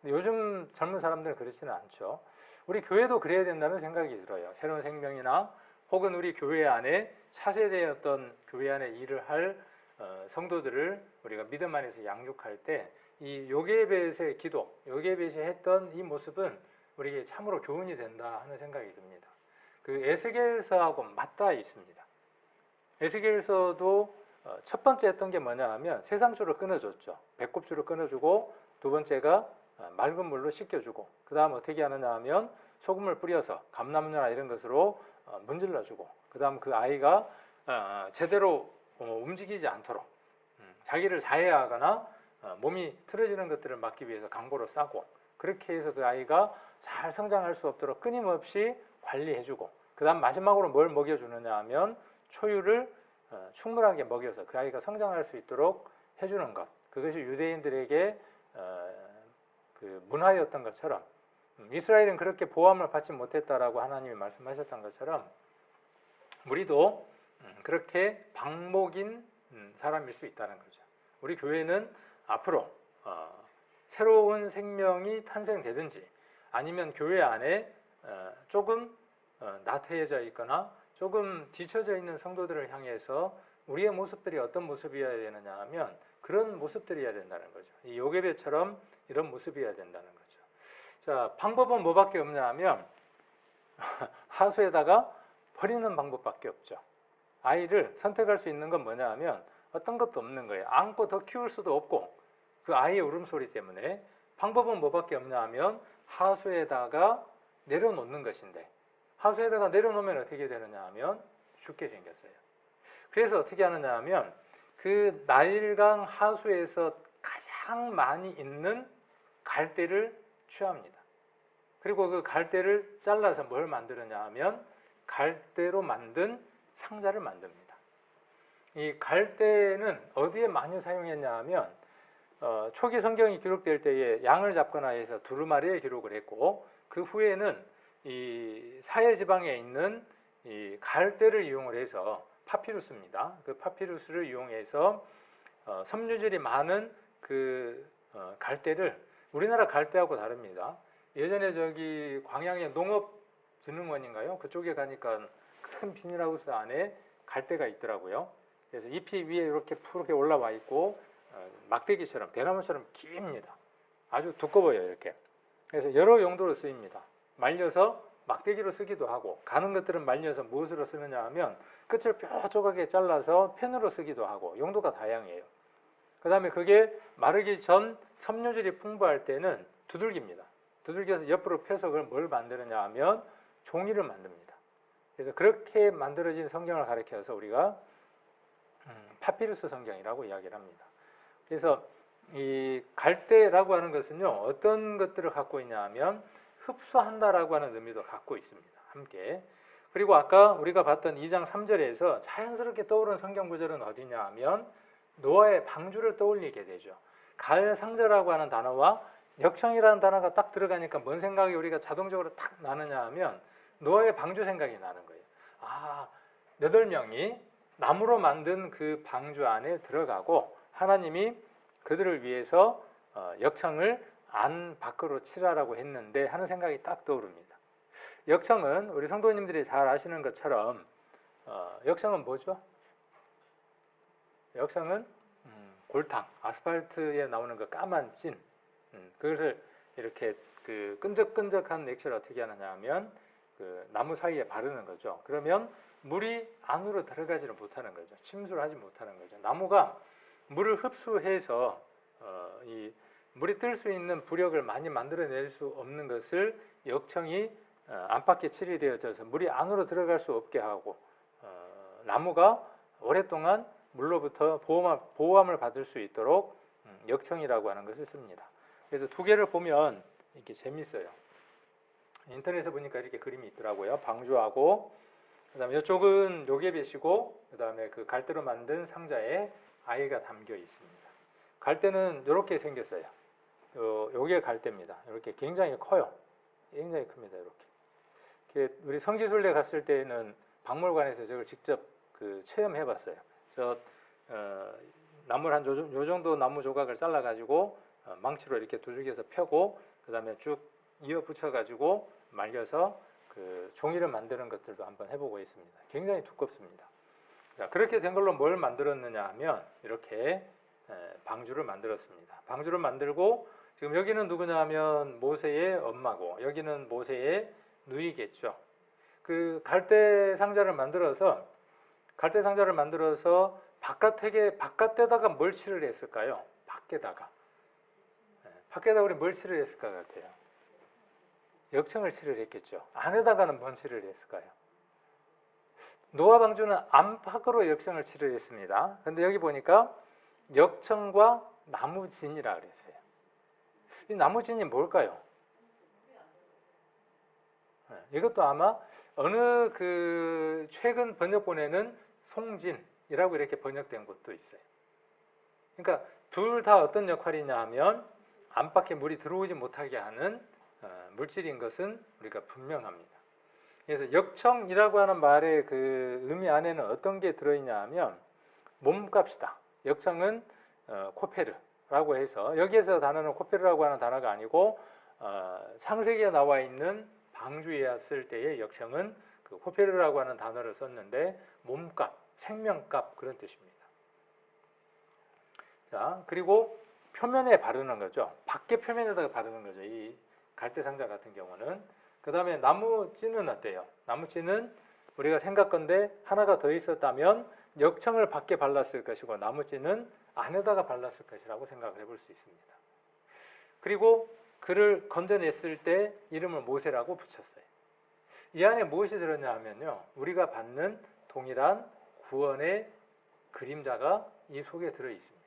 근데 요즘 젊은 사람들은 그렇지는 않죠. 우리 교회도 그래야 된다는 생각이 들어요. 새로운 생명이나 혹은 우리 교회 안에 차세대의 어떤 교회 안에 일을 할 성도들을 우리가 믿음 안에서 양육할 때 이 요게벳의 기도, 요게벳이 했던 이 모습은 우리에게 참으로 교훈이 된다 하는 생각이 듭니다. 그 에스겔서하고 맞닿아 있습니다. 에스겔서도 첫 번째 했던 게 뭐냐 하면 세상줄을 끊어줬죠. 배꼽줄을 끊어주고, 두 번째가 맑은 물로 씻겨주고, 그 다음 어떻게 하느냐 하면 소금을 뿌려서 감나무나 이런 것으로 문질러주고, 그 다음 그 아이가 제대로 움직이지 않도록 자기를 자해하거나 몸이 틀어지는 것들을 막기 위해서 강보로 싸고, 그렇게 해서 그 아이가 잘 성장할 수 없도록 끊임없이 관리해주고, 그 다음 마지막으로 뭘 먹여주느냐 하면 초유를 충분하게 먹여서 그 아이가 성장할 수 있도록 해주는 것. 그것이 유대인들에게 그 문화였던 것처럼, 이스라엘은 그렇게 보호함을 받지 못했다라고 하나님이 말씀하셨던 것처럼 우리도 그렇게 방목인 사람일 수 있다는 거죠. 우리 교회는 앞으로 새로운 생명이 탄생되든지 아니면 교회 안에 조금 나태해져 있거나 조금 뒤처져 있는 성도들을 향해서 우리의 모습들이 어떤 모습이어야 되느냐 하면 그런 모습들이어야 된다는 거죠. 이 요괴배처럼 이런 모습이어야 된다는 거죠. 자, 방법은 뭐밖에 없냐 하면 하수에다가 버리는 방법밖에 없죠. 아이를 선택할 수 있는 건 뭐냐 하면 어떤 것도 없는 거예요. 안고 더 키울 수도 없고 그 아이의 울음소리 때문에 방법은 뭐밖에 없냐 하면 하수에다가 내려놓는 것인데, 하수에다가 내려놓으면 어떻게 되느냐 하면 죽게 생겼어요. 그래서 어떻게 하느냐 하면 그 나일강 하수에서 가장 많이 있는 갈대를 취합니다. 그리고 그 갈대를 잘라서 뭘 만드느냐 하면 갈대로 만든 상자를 만듭니다. 이 갈대는 어디에 많이 사용했냐 하면 초기 성경이 기록될 때에 양을 잡거나 해서 두루마리에 기록을 했고, 그 후에는 이 사해 지방에 있는 이 갈대를 이용을 해서 파피루스입니다. 그 파피루스를 이용해서 섬유질이 많은 그 갈대를, 우리나라 갈대하고 다릅니다. 예전에 저기 광양의 농업진흥원인가요? 그쪽에 가니까 큰 비닐하우스 안에 갈대가 있더라고요. 그래서 잎이 위에 이렇게 푸르게 올라와 있고 막대기처럼 대나무처럼 깁니다. 아주 두꺼워요, 이렇게. 그래서 여러 용도로 쓰입니다. 말려서 막대기로 쓰기도 하고, 가는 것들은 말려서 무엇으로 쓰느냐 하면 끝을 뾰족하게 잘라서 펜으로 쓰기도 하고, 용도가 다양해요. 그 다음에 그게 마르기 전 섬유질이 풍부할 때는 두들깁니다. 두들겨서 옆으로 펴서 그걸 뭘 만드느냐 하면 종이를 만듭니다. 그래서 그렇게 만들어진 성경을 가리켜서 우리가 파피루스 성경이라고 이야기를 합니다. 그래서 이 갈대라고 하는 것은요, 어떤 것들을 갖고 있냐 하면 흡수한다라고 하는 의미도 갖고 있습니다. 함께. 그리고 아까 우리가 봤던 2장 3절에서 자연스럽게 떠오른 성경 구절은 어디냐 하면 노아의 방주를 떠올리게 되죠. 갈상자라고 하는 단어와 역청이라는 단어가 딱 들어가니까 뭔 생각이 우리가 자동적으로 딱 나느냐 하면 노아의 방주 생각이 나는 거예요. 아, 8명이 나무로 만든 그 방주 안에 들어가고 하나님이 그들을 위해서 역청을 안 밖으로 치라라고 했는데 하는 생각이 딱 떠오릅니다. 역청은 우리 성도님들이 잘 아시는 것처럼 역청은 뭐죠? 역청은 골탕, 아스팔트에 나오는 그 까만 찐, 그것을 이렇게 그 끈적끈적한 액체를 어떻게 하느냐 하면 그 나무 사이에 바르는 거죠. 그러면 물이 안으로 들어가지를 못하는 거죠. 침수를 하지 못하는 거죠. 나무가 물을 흡수해서 이 물이 뜰 수 있는 부력을 많이 만들어낼 수 없는 것을 역청이 안팎에 칠이되어져서 물이 안으로 들어갈 수 없게 하고 나무가 오랫동안 물로부터 보호함을 받을 수 있도록 역청이라고 하는 것을 씁니다. 그래서 두 개를 보면 이렇게 재밌어요. 인터넷에 보니까 이렇게 그림이 있더라고요. 방주하고 그다음에 이쪽은 요괴배시고 그다음에 그 갈대로 만든 상자에 아이가 담겨 있습니다. 갈대는 이렇게 생겼어요. 요게 갈대입니다. 이렇게 굉장히 커요. 굉장히 큽니다. 이렇게 우리 성지순례 갔을 때는 박물관에서 저걸 직접 그 체험해봤어요. 저 나물 한 요 정도 나무 조각을 잘라가지고 망치로 이렇게 두들겨서 펴고 그다음에 쭉 이어 붙여가지고 말려서 그 종이를 만드는 것들도 한번 해보고 있습니다. 굉장히 두껍습니다. 자, 그렇게 된 걸로 뭘 만들었느냐 하면 이렇게 방주를 만들었습니다. 방주를 만들고 지금 여기는 누구냐 하면 모세의 엄마고 여기는 모세의 누이겠죠. 그 갈대 상자를 만들어서 바깥에다가 뭘 칠을 했을까요? 밖에다가 우리 뭘 칠을 했을 것 같아요? 역청을 칠을 했겠죠. 안에다가는 뭔 칠을 했을까요? 노아 방주는 안팎으로 역청을 칠을 했습니다. 근데 여기 보니까 역청과 나무진이라 그랬어요. 이 나무진이 뭘까요? 이것도 아마 어느 그 최근 번역본에는 송진이라고 이렇게 번역된 것도 있어요. 그러니까 둘 다 어떤 역할이냐 하면 안팎에 물이 들어오지 못하게 하는 물질인 것은 우리가 분명합니다. 그래서 역청이라고 하는 말의 그 의미 안에는 어떤 게 들어있냐 하면 몸값이다. 역청은 코페르라고 해서 여기에서 단어는 코페르라고 하는 단어가 아니고 창세기에 나와 있는 방주에 쓸 때의 역청은 그 코페르라고 하는 단어를 썼는데 몸값, 생명값 그런 뜻입니다. 자, 그리고 표면에 바르는 거죠. 밖에 표면에다가 바르는 거죠. 이 갈대상자 같은 경우는. 그 다음에 나무찌는 어때요? 나무찌는 우리가 생각건데 하나가 더 있었다면 역청을 밖에 발랐을 것이고 나무찌는 안에다가 발랐을 것이라고 생각을 해볼 수 있습니다. 그리고 그를 건져냈을 때 이름을 모세라고 붙였어요. 이 안에 무엇이 들었냐 하면요. 우리가 받는 동일한 구원의 그림자가 이 속에 들어 있습니다.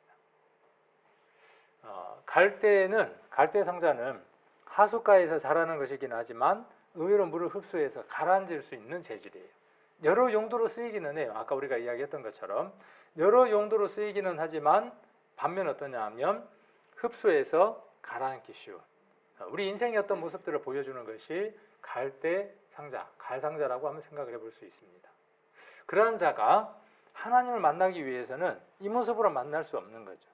갈대상자는 하숫가에서 자라는 것이긴 하지만 의외로 물을 흡수해서 가라앉을 수 있는 재질이에요. 여러 용도로 쓰이기는 해요. 아까 우리가 이야기했던 것처럼 여러 용도로 쓰이기는 하지만 반면 어떠냐 하면 흡수해서 가라앉기 쉬운 우리 인생의 어떤 모습들을 보여주는 것이 갈대상자, 갈상자라고 한번 생각을 해볼 수 있습니다. 그러한 자가 하나님을 만나기 위해서는 이 모습으로 만날 수 없는 거죠.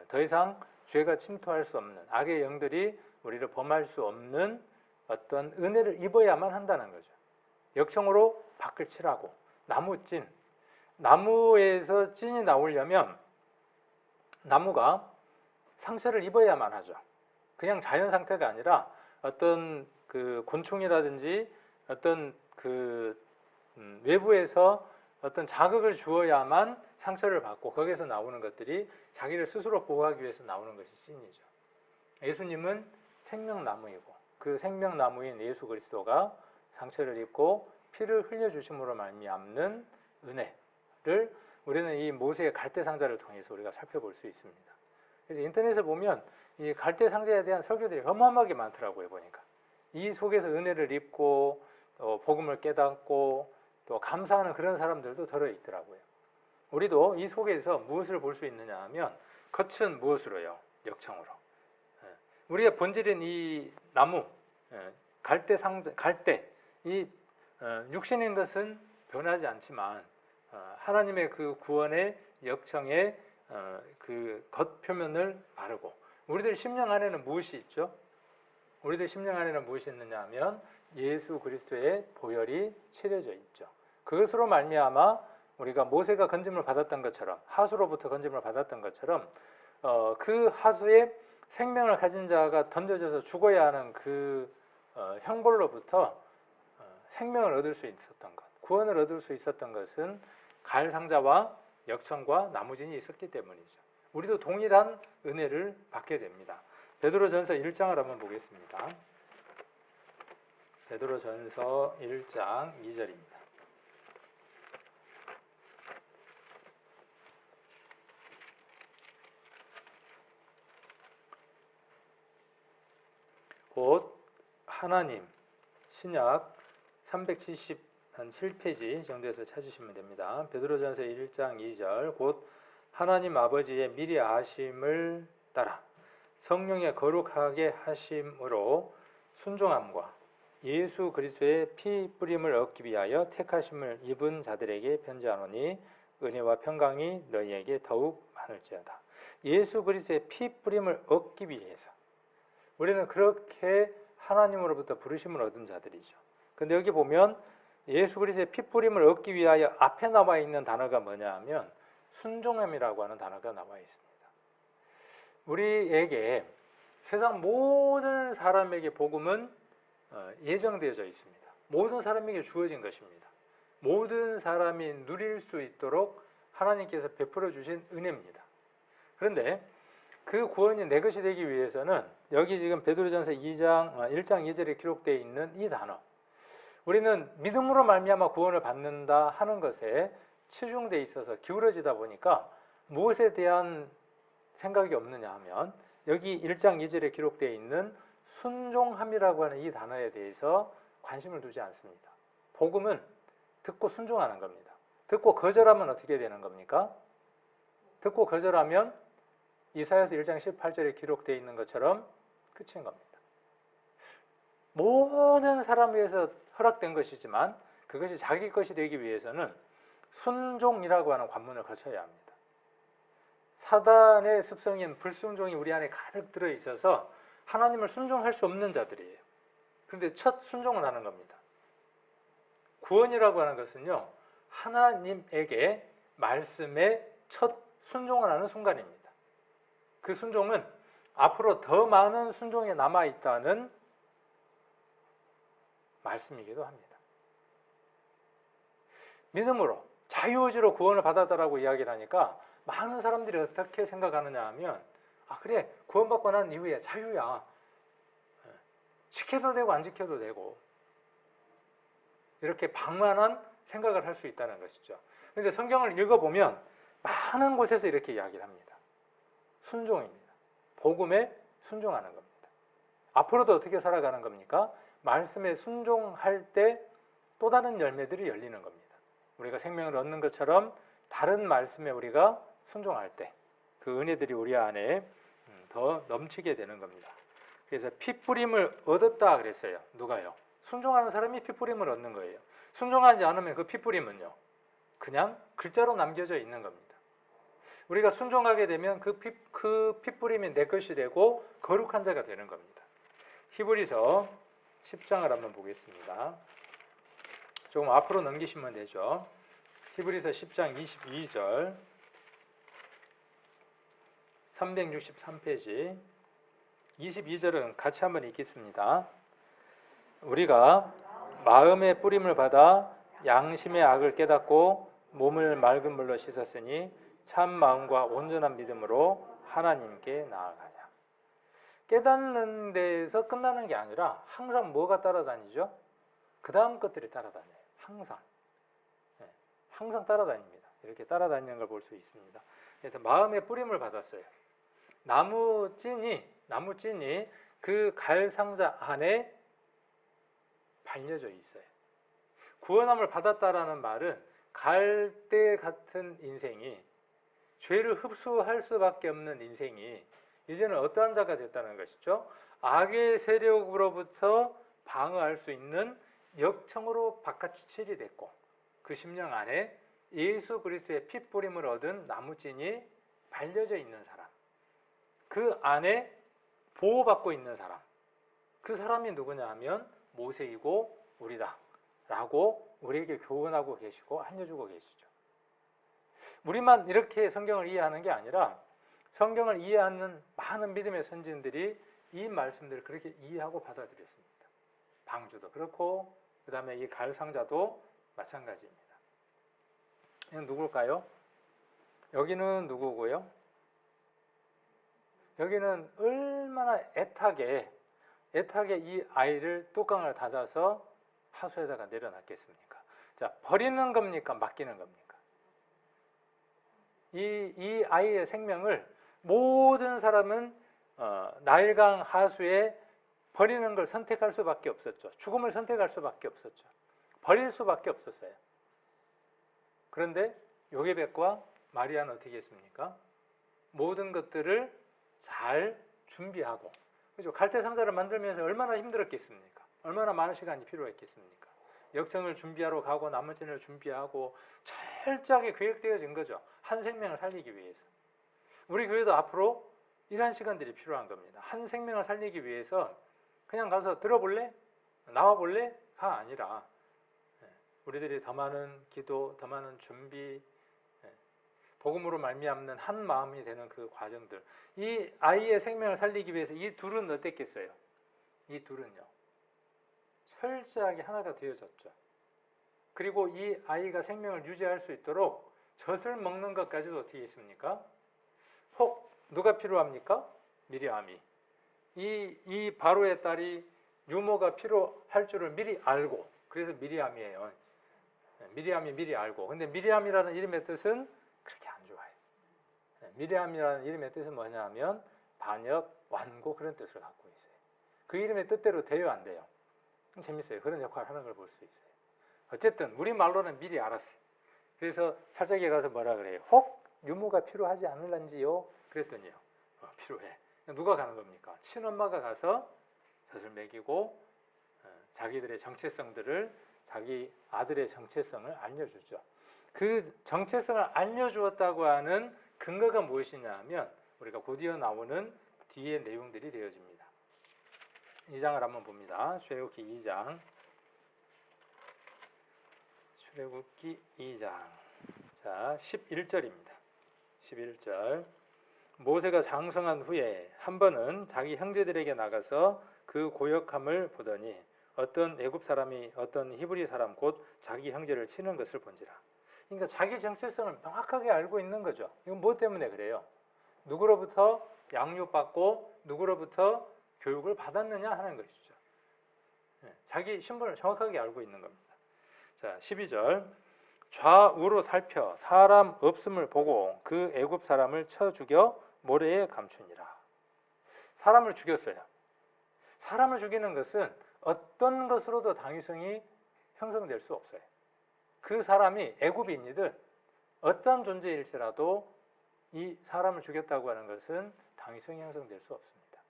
더 이상 죄가 침투할 수 없는 악의 영들이 우리를 범할 수 없는 어떤 은혜를 입어야만 한다는 거죠. 역청으로 밖을 칠하고 나무찐, 나무에서 찐이 나오려면 나무가 상처를 입어야만 하죠. 그냥 자연 상태가 아니라 어떤 그 곤충이라든지 어떤 그 외부에서 어떤 자극을 주어야만 상처를 받고 거기에서 나오는 것들이 자기를 스스로 보호하기 위해서 나오는 것이 찐이죠. 예수님은 생명나무이고 그 생명나무인 예수 그리스도가 상처를 입고 피를 흘려주심으로 말미암는 은혜를 우리는 이 모세의 갈대상자를 통해서 우리가 살펴볼 수 있습니다. 그래서 인터넷에 보면 이 갈대상자에 대한 설교들이 어마어마하게 많더라고요. 보니까 이 속에서 은혜를 입고 또 복음을 깨닫고 또 감사하는 그런 사람들도 들어있더라고요. 우리도 이 속에서 무엇을 볼 수 있느냐 하면 겉은 무엇으로요? 역청으로. 우리의 본질인 이 나무, 갈대상자, 갈대, 이 육신인 것은 변하지 않지만 하나님의 그 구원의 역청의 그 겉표면을 바르고 우리들 심령 안에는 무엇이 있죠? 우리들 심령 안에는 무엇이 있느냐 하면 예수 그리스도의 보혈이 칠해져 있죠. 그것으로 말미암아 우리가 모세가 건짐을 받았던 것처럼 하수로부터 건짐을 받았던 것처럼 그 하수에 생명을 가진 자가 던져져서 죽어야 하는 그 형벌로부터 생명을 얻을 수 있었던 것, 구원을 얻을 수 있었던 것은 갈상자와 역청과 나무진이 있었기 때문이죠. 우리도 동일한 은혜를 받게 됩니다. 베드로전서 1장을 한번 보겠습니다. 베드로전서 1장 2절입니다. 곧 하나님, 신약 377페이지 정도에서 찾으시면 됩니다. 베드로전서 1장 2절 곧 하나님 아버지의 미리 아심을 따라 성령의 거룩하게 하심으로 순종함과 예수 그리스도의 피 뿌림을 얻기 위하여 택하심을 입은 자들에게 편지하노니 은혜와 평강이 너희에게 더욱 많을지어다. 예수 그리스도의 피 뿌림을 얻기 위해서 우리는 그렇게 하나님으로부터 부르심을 얻은 자들이죠. 근데 여기 보면 예수 그리스도의 피 뿌림을 얻기 위하여 앞에 나와 있는 단어가 뭐냐 하면 순종함이라고 하는 단어가 나와 있습니다. 우리에게 세상 모든 사람에게 복음은 예정되어져 있습니다. 모든 사람에게 주어진 것입니다. 모든 사람이 누릴 수 있도록 하나님께서 베풀어 주신 은혜입니다. 그런데 그 구원이 내 것이 되기 위해서는 여기 지금 베드로전서 1장 2절에 기록되어 있는 이 단어 우리는 믿음으로 말미암아 구원을 받는다 하는 것에 치중되어 있어서 기울어지다 보니까 무엇에 대한 생각이 없느냐 하면 여기 1장 2절에 기록되어 있는 순종함이라고 하는 이 단어에 대해서 관심을 두지 않습니다. 복음은 듣고 순종하는 겁니다. 듣고 거절하면 어떻게 되는 겁니까? 듣고 거절하면 이사야서 1장 18절에 기록되어 있는 것처럼 끝인 겁니다. 모든 사람 위해서 허락된 것이지만 그것이 자기 것이 되기 위해서는 순종이라고 하는 관문을 거쳐야 합니다. 사단의 습성인 불순종이 우리 안에 가득 들어있어서 하나님을 순종할 수 없는 자들이에요. 그런데 첫 순종을 하는 겁니다. 구원이라고 하는 것은요, 하나님에게 말씀에 첫 순종을 하는 순간입니다. 그 순종은 앞으로 더 많은 순종이 남아있다는 말씀이기도 합니다. 믿음으로 자유의지로 구원을 받았다라고 이야기를 하니까 많은 사람들이 어떻게 생각하느냐 하면, 아 그래, 구원받고 난 이후에 자유야, 지켜도 되고 안 지켜도 되고, 이렇게 방만한 생각을 할 수 있다는 것이죠. 그런데 성경을 읽어보면 많은 곳에서 이렇게 이야기를 합니다. 순종입니다. 복음에 순종하는 겁니다. 앞으로도 어떻게 살아가는 겁니까? 말씀에 순종할 때 또 다른 열매들이 열리는 겁니다. 우리가 생명을 얻는 것처럼 다른 말씀에 우리가 순종할 때 그 은혜들이 우리 안에 더 넘치게 되는 겁니다. 그래서 피뿌림을 얻었다 그랬어요. 누가요? 순종하는 사람이 피뿌림을 얻는 거예요. 순종하지 않으면 그 피뿌림은요, 그냥 글자로 남겨져 있는 겁니다. 우리가 순종하게 되면 그 피뿌림이 내 것이 되고 거룩한 자가 되는 겁니다. 히브리서 10장을 한번 보겠습니다. 조금 앞으로 넘기시면 되죠. 히브리서 10장 22절 363페이지 22절은 같이 한번 읽겠습니다. 우리가 마음의 뿌림을 받아 양심의 악을 깨닫고 몸을 맑은 물로 씻었으니 참 마음과 온전한 믿음으로 하나님께 나아가자. 깨닫는 데에서 끝나는 게 아니라 항상 뭐가 따라다니죠? 그 다음 것들이 따라다녀요. 항상. 항상 따라다닙니다. 이렇게 따라다니는 걸 볼 수 있습니다. 그래서 마음의 뿌림을 받았어요. 나무찐이 그 갈상자 안에 발려져 있어요. 구원함을 받았다라는 말은 갈대 같은 인생이, 죄를 흡수할 수밖에 없는 인생이 이제는 어떠한 자가 됐다는 것이죠. 악의 세력으로부터 방어할 수 있는 역청으로 바깥지칠이 됐고, 그 심령 안에 예수 그리스도의 핏뿌림을 얻은 나무찐이 발려져 있는 사람, 그 안에 보호받고 있는 사람, 그 사람이 누구냐 하면 모세이고 우리다 라고 우리에게 교훈하고 계시고 알려주고 계시죠. 우리만 이렇게 성경을 이해하는 게 아니라 성경을 이해하는 많은 믿음의 선진들이 이 말씀들을 그렇게 이해하고 받아들였습니다. 방주도 그렇고 그 다음에 이 갈상자도 마찬가지입니다. 이건 누굴까요? 여기는 누구고요? 여기는 얼마나 애타게 이 아이를 뚜껑을 닫아서 하수에다가 내려놨겠습니까? 자, 버리는 겁니까? 맡기는 겁니까? 이 아이의 생명을 모든 사람은 나일강 하수에 버리는 걸 선택할 수밖에 없었죠. 죽음을 선택할 수밖에 없었죠. 버릴 수밖에 없었어요. 그런데 요게벳과 마리아는 어떻게 했습니까? 모든 것들을 잘 준비하고, 그죠? 갈대 상자를 만들면서 얼마나 힘들었겠습니까? 얼마나 많은 시간이 필요했겠습니까? 역청을 준비하러 가고 나머지를 준비하고 철저하게 계획되어진 거죠. 한 생명을 살리기 위해서. 우리 교회도 앞으로 이러한 시간들이 필요한 겁니다. 한 생명을 살리기 위해서 그냥 가서 들어볼래? 나와볼래?가 아니라 우리들이 더 많은 기도, 더 많은 준비, 복음으로 말미암는 한 마음이 되는 그 과정들. 이 아이의 생명을 살리기 위해서 이 둘은 어땠겠어요? 이 둘은요, 철저하게 하나가 되어졌죠. 그리고 이 아이가 생명을 유지할 수 있도록 젖을 먹는 것까지도 어떻게 있습니까? 혹 누가 필요합니까? 미리암이. 이 바로의 딸이 유모가 필요할 줄을 미리 알고, 그래서 미리암이에요. 미리암이 미리 알고. 근데 미리암이라는 이름의 뜻은 그렇게 안 좋아요. 미리암이라는 이름의 뜻은 뭐냐 하면 반역, 완고 그런 뜻을 갖고 있어요. 그 이름의 뜻대로 돼요, 안 돼요? 재밌어요. 그런 역할을 하는 걸 볼 수 있어요. 어쨌든 우리말로는 미리 알았어요. 그래서 살짝에 가서 뭐라 그래요? 혹 유모가 필요하지 않을란지요? 그랬더니요. 필요해. 누가 가는 겁니까? 친엄마가 가서 젖을 먹이고 자기들의 정체성들을, 자기 아들의 정체성을 알려주죠. 그 정체성을 알려주었다고 하는 근거가 무엇이냐 하면 우리가 곧이어 나오는 뒤의 내용들이 되어집니다. 2장을 한번 봅니다. 출애굽기 2장. 출애굽기 2장. 자, 11절입니다. 11절. 모세가 장성한 후에 한 번은 자기 형제들에게 나가서 그 고역함을 보더니 어떤 애굽 사람이 어떤 히브리 사람 곧 자기 형제를 치는 것을 본지라. 그러니까 자기 정체성을 명확하게 알고 있는 거죠. 이건 뭐 때문에 그래요? 누구로부터 양육받고 누구로부터 교육을 받았느냐 하는 것이죠. 자기 신분을 정확하게 알고 있는 겁니다. 자, 12절. 좌우로 살펴 사람 없음을 보고 그 애굽 사람을 쳐 죽여 모래에 감추니라. 사람을 죽였어요. 사람을 죽이는 것은 어떤 것으로도 당위성이 형성될 수 없어요. 그 사람이 애굽인이든 어떤 존재일지라도 이 사람을 죽였다고 하는 것은 당위성이 형성될 수 없습니다.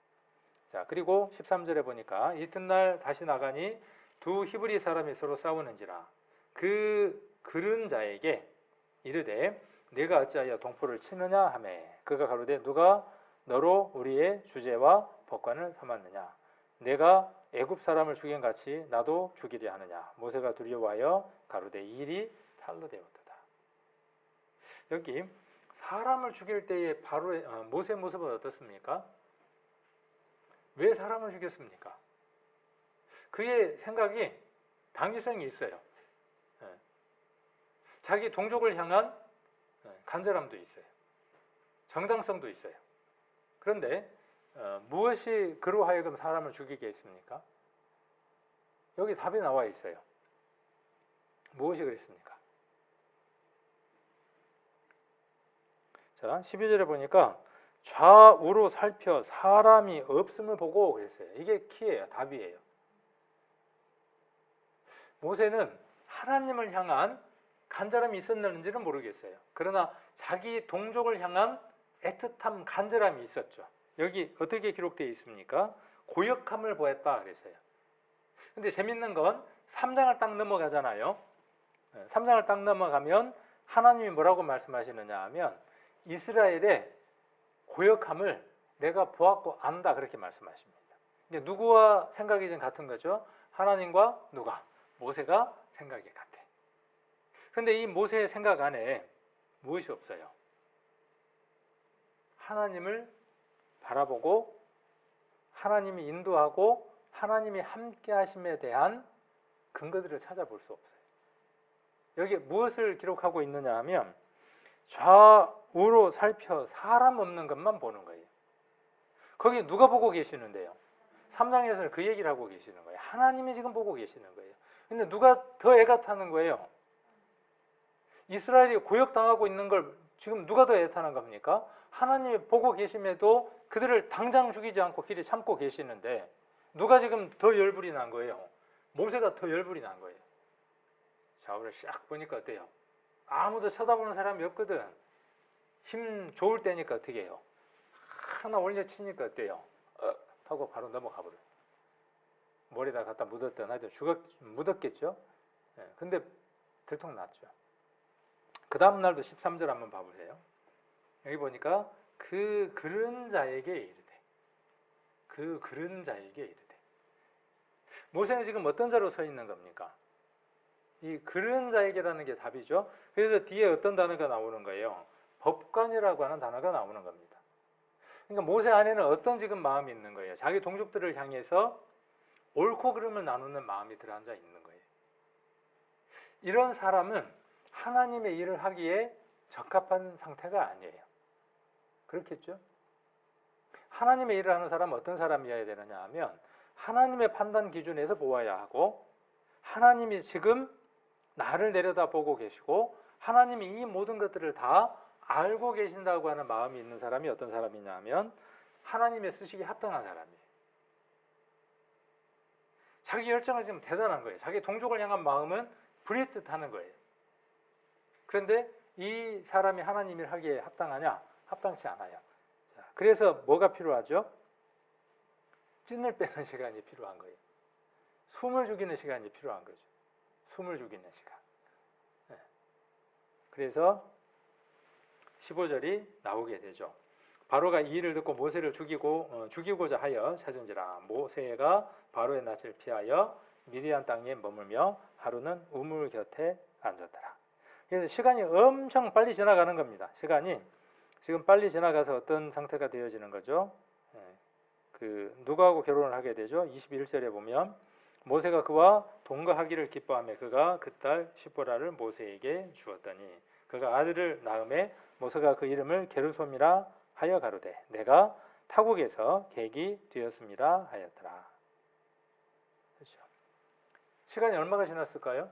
자, 그리고 13절에 보니까 이튿날 다시 나가니 두 히브리 사람이 서로 싸우는지라. 그른 자에게 이르되 네가 어찌하여 동포를 치느냐 하매 그가 가로되 누가 너로 우리의 주제와 법관을 삼았느냐. 내가 애굽 사람을 죽인 같이 나도 죽이려 하느냐. 모세가 두려워하여 가로되 이 일이 탈로 되었도다. 여기 사람을 죽일 때의 바로 모세 모습은 어떻습니까? 왜 사람을 죽였습니까? 그의 생각이 당위성이 있어요. 자기 동족을 향한 간절함도 있어요. 정당성도 있어요. 그런데 무엇이 그로 하여금 사람을 죽이게 했습니까? 여기 답이 나와 있어요. 무엇이 그랬습니까? 자, 12절에 보니까 좌우로 살펴 사람이 없음을 보고 그랬어요. 이게 키예요. 답이에요. 모세는 하나님을 향한 간절함이 있었는지는 모르겠어요. 그러나 자기 동족을 향한 애틋함, 간절함이 있었죠. 여기 어떻게 기록되어 있습니까? 고역함을 보였다 그랬어요. 근데 재밌는 건 3장을 딱 넘어가잖아요. 3장을 딱 넘어가면 하나님이 뭐라고 말씀하시느냐 하면 이스라엘의 고역함을 내가 보았고 안다 그렇게 말씀하십니다. 근데 누구와 생각이 좀 같은 거죠? 하나님과 누가? 모세가 생각이 같아. 근데 이 모세의 생각 안에 무엇이 없어요? 하나님을 바라보고 하나님이 인도하고 하나님이 함께 하심에 대한 근거들을 찾아볼 수 없어요. 여기 무엇을 기록하고 있느냐 하면 좌우로 살펴 사람 없는 것만 보는 거예요. 거기 누가 보고 계시는데요? 3장에서는 그 얘기를 하고 계시는 거예요. 하나님이 지금 보고 계시는 거예요. 근데 누가 더 애가 타는 거예요? 이스라엘이 고역당하고 있는 걸 지금 누가 더 애타는 겁니까? 하나님이 보고 계심에도 그들을 당장 죽이지 않고 길이 참고 계시는데 누가 지금 더 열불이 난 거예요? 모세가 더 열불이 난 거예요. 좌우를 싹 보니까 어때요? 아무도 쳐다보는 사람이 없거든. 힘 좋을 때니까 어떻게 해요? 하나 올려치니까 어때요? 하고 바로 넘어가 버려요. 머리에다 갖다 묻었던 하여튼 묻었겠죠? 근데 들통났죠. 그 다음 날도 13절 한번 봐보세요. 여기 보니까 그 그른 자에게 이르되 그 그른 자에게 이르되 모세는 지금 어떤 자로 서 있는 겁니까? 이 그른 자에게라는 게 답이죠. 그래서 뒤에 어떤 단어가 나오는 거예요? 법관이라고 하는 단어가 나오는 겁니다. 그러니까 모세 안에는 어떤 지금 마음이 있는 거예요? 자기 동족들을 향해서 옳고 그름을 나누는 마음이 들어앉아 있는 거예요. 이런 사람은 하나님의 일을 하기에 적합한 상태가 아니에요. 그렇겠죠? 하나님의 일을 하는 사람은 어떤 사람이어야 되느냐 하면 하나님의 판단 기준에서 보아야 하고 하나님이 지금 나를 내려다보고 계시고 하나님이 이 모든 것들을 다 알고 계신다고 하는 마음이 있는 사람이 어떤 사람이냐 하면 하나님의 쓰시기에 합당한 사람이에요. 자기 열정은 지금 대단한 거예요. 자기 동족을 향한 마음은 불의 뜻하는 거예요. 그런데 이 사람이 하나님 일 하기에 합당하냐? 합당치 않아요. 자, 그래서 뭐가 필요하죠? 찐을 빼는 시간이 필요한 거예요. 숨을 죽이는 시간이 필요한 거죠. 숨을 죽이는 시간. 네. 그래서 15절이 나오게 되죠. 바로가 이 일을 듣고 모세를 죽이고자 하여 찾은지라. 모세가 바로의 낯을 피하여 미디안 땅에 머물며 하루는 우물 곁에 앉았더라. 그래서 시간이 엄청 빨리 지나가는 겁니다. 시간이 지금 빨리 지나가서 어떤 상태가 되어지는 거죠? 누구하고 결혼을 하게 되죠? 21절에 보면 모세가 그와 동거하기를 기뻐하며 그가 그 딸 시보라를 모세에게 주었더니 그가 아들을 낳음에 모세가 그 이름을 게르솜이라 하여 가로되 내가 타국에서 객이 되었음이라 하였더라. 그렇죠. 시간이 얼마가 지났을까요?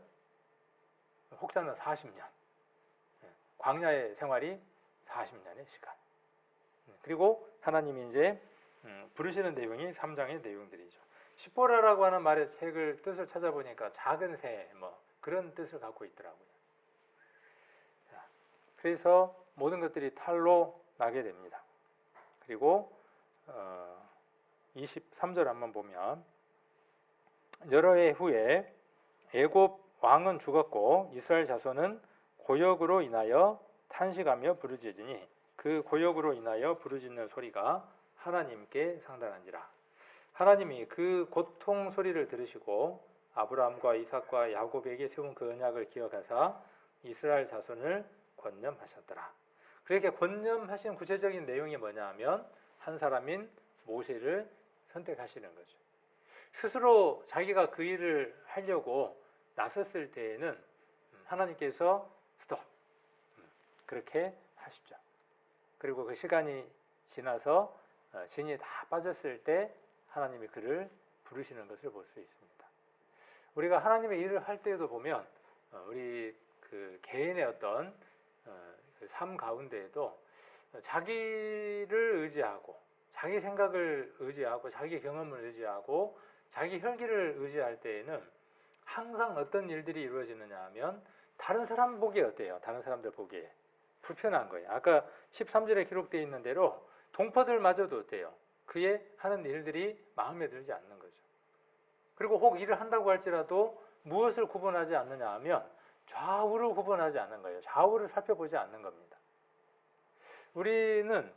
혹자는 40년. 광야의 생활이 40년의 시간. 그리고 하나님이 이제 부르시는 내용이 3장의 내용들이죠. 시보라라고 하는 말의 책을 뜻을 찾아보니까 작은 새 그런 뜻을 갖고 있더라고요. 자, 그래서 모든 것들이 탈로 나게 됩니다. 그리고 23절 한번 보면 여러 해 후에 애굽 왕은 죽었고 이스라엘 자손은 고역으로 인하여 탄식하며 부르짖으니 그 고역으로 인하여 부르짖는 소리가 하나님께 상달한지라. 하나님이 그 고통 소리를 들으시고 아브라함과 이삭과 야곱에게 세운 그 언약을 기억하사 이스라엘 자손을 권념하셨더라. 그렇게 권념하신 구체적인 내용이 뭐냐 하면 한 사람인 모세를 선택하시는 거죠. 스스로 자기가 그 일을 하려고 나섰을 때에는 하나님께서 스톱 그렇게 하시죠. 그리고 그 시간이 지나서 진이 다 빠졌을 때 하나님이 그를 부르시는 것을 볼 수 있습니다. 우리가 하나님의 일을 할 때에도 보면 우리 그 개인의 어떤 그 삶 가운데에도 자기를 의지하고 자기 생각을 의지하고 자기 경험을 의지하고 자기 혈기를 의지할 때에는 항상 어떤 일들이 이루어지느냐 하면 다른 사람 보기에 어때요? 다른 사람들 보기에 불편한 거예요. 아까 13절에 기록되어 있는 대로 동포들마저도 어때요? 그의 하는 일들이 마음에 들지 않는 거죠. 그리고 혹 일을 한다고 할지라도 무엇을 구분하지 않느냐 하면 좌우를 구분하지 않는 거예요. 좌우를 살펴보지 않는 겁니다. 우리는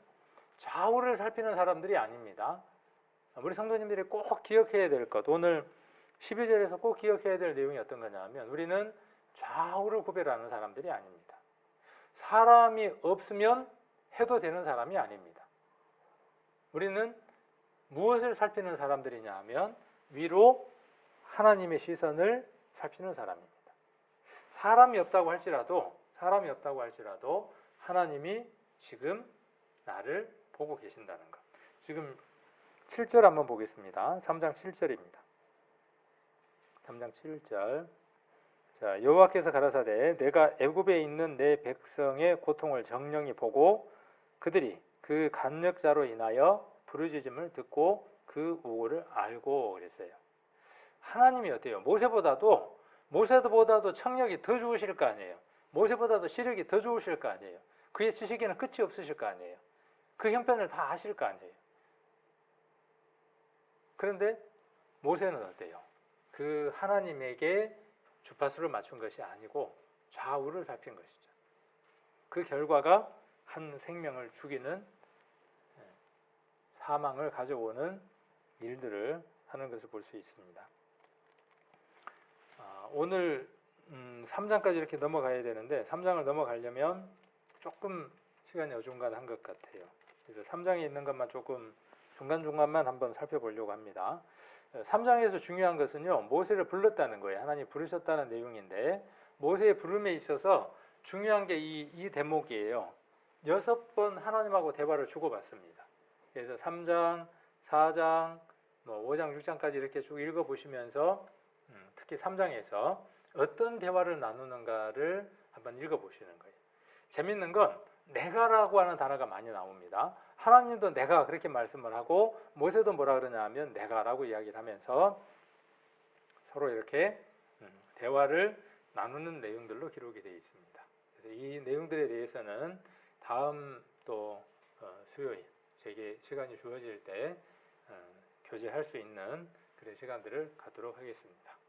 좌우를 살피는 사람들이 아닙니다. 우리 성도님들이 꼭 기억해야 될 것, 오늘 12절에서 꼭 기억해야 될 내용이 어떤 거냐 하면 우리는 좌우를 구별하는 사람들이 아닙니다. 사람이 없으면 해도 되는 사람이 아닙니다. 우리는 무엇을 살피는 사람들이냐 하면 위로 하나님의 시선을 살피는 사람입니다. 사람이 없다고 할지라도 하나님이 지금 나를 보고 계신다는 것. 지금 7절 한번 보겠습니다. 3장 7절입니다. 3장 7절. 자, 여호와께서 가라사대 내가 애굽에 있는 내 백성의 고통을 정령히 보고 그들이 그 간역자로 인하여 부르짖음을 듣고 그 우고를 알고 그랬어요. 하나님이 어때요? 모세보다도 청력이 더 좋으실 거 아니에요. 모세보다도 시력이 더 좋으실 거 아니에요. 그의 지식에는 끝이 없으실 거 아니에요. 그 형편을 다 아실 거 아니에요. 그런데 모세는 어때요? 그 하나님에게 주파수를 맞춘 것이 아니고 좌우를 살핀 것이죠. 그 결과가 한 생명을 죽이는 사망을 가져오는 일들을 하는 것을 볼 수 있습니다. 오늘 3장까지 이렇게 넘어가야 되는데 3장을 넘어가려면 조금 시간이 어중간한 것 같아요. 그래서 3장에 있는 것만 조금 중간중간만 한번 살펴보려고 합니다. 3장에서 중요한 것은요, 모세를 불렀다는 거예요. 하나님 부르셨다는 내용인데 모세의 부름에 있어서 중요한 게 이 대목이에요. 6번 하나님하고 대화를 주고받습니다. 그래서 3장, 4장, 5장, 6장까지 이렇게 쭉 읽어보시면서 특히 3장에서 어떤 대화를 나누는가를 한번 읽어보시는 거예요. 재밌는 건 내가라고 하는 단어가 많이 나옵니다. 하나님도 내가 그렇게 말씀을 하고 모세도 뭐라 그러냐 하면 내가라고 이야기를 하면서 서로 이렇게 대화를 나누는 내용들로 기록이 되어 있습니다. 그래서 이 내용들에 대해서는 다음 또 수요일 제게 시간이 주어질 때 교제할 수 있는 그런 시간들을 갖도록 하겠습니다.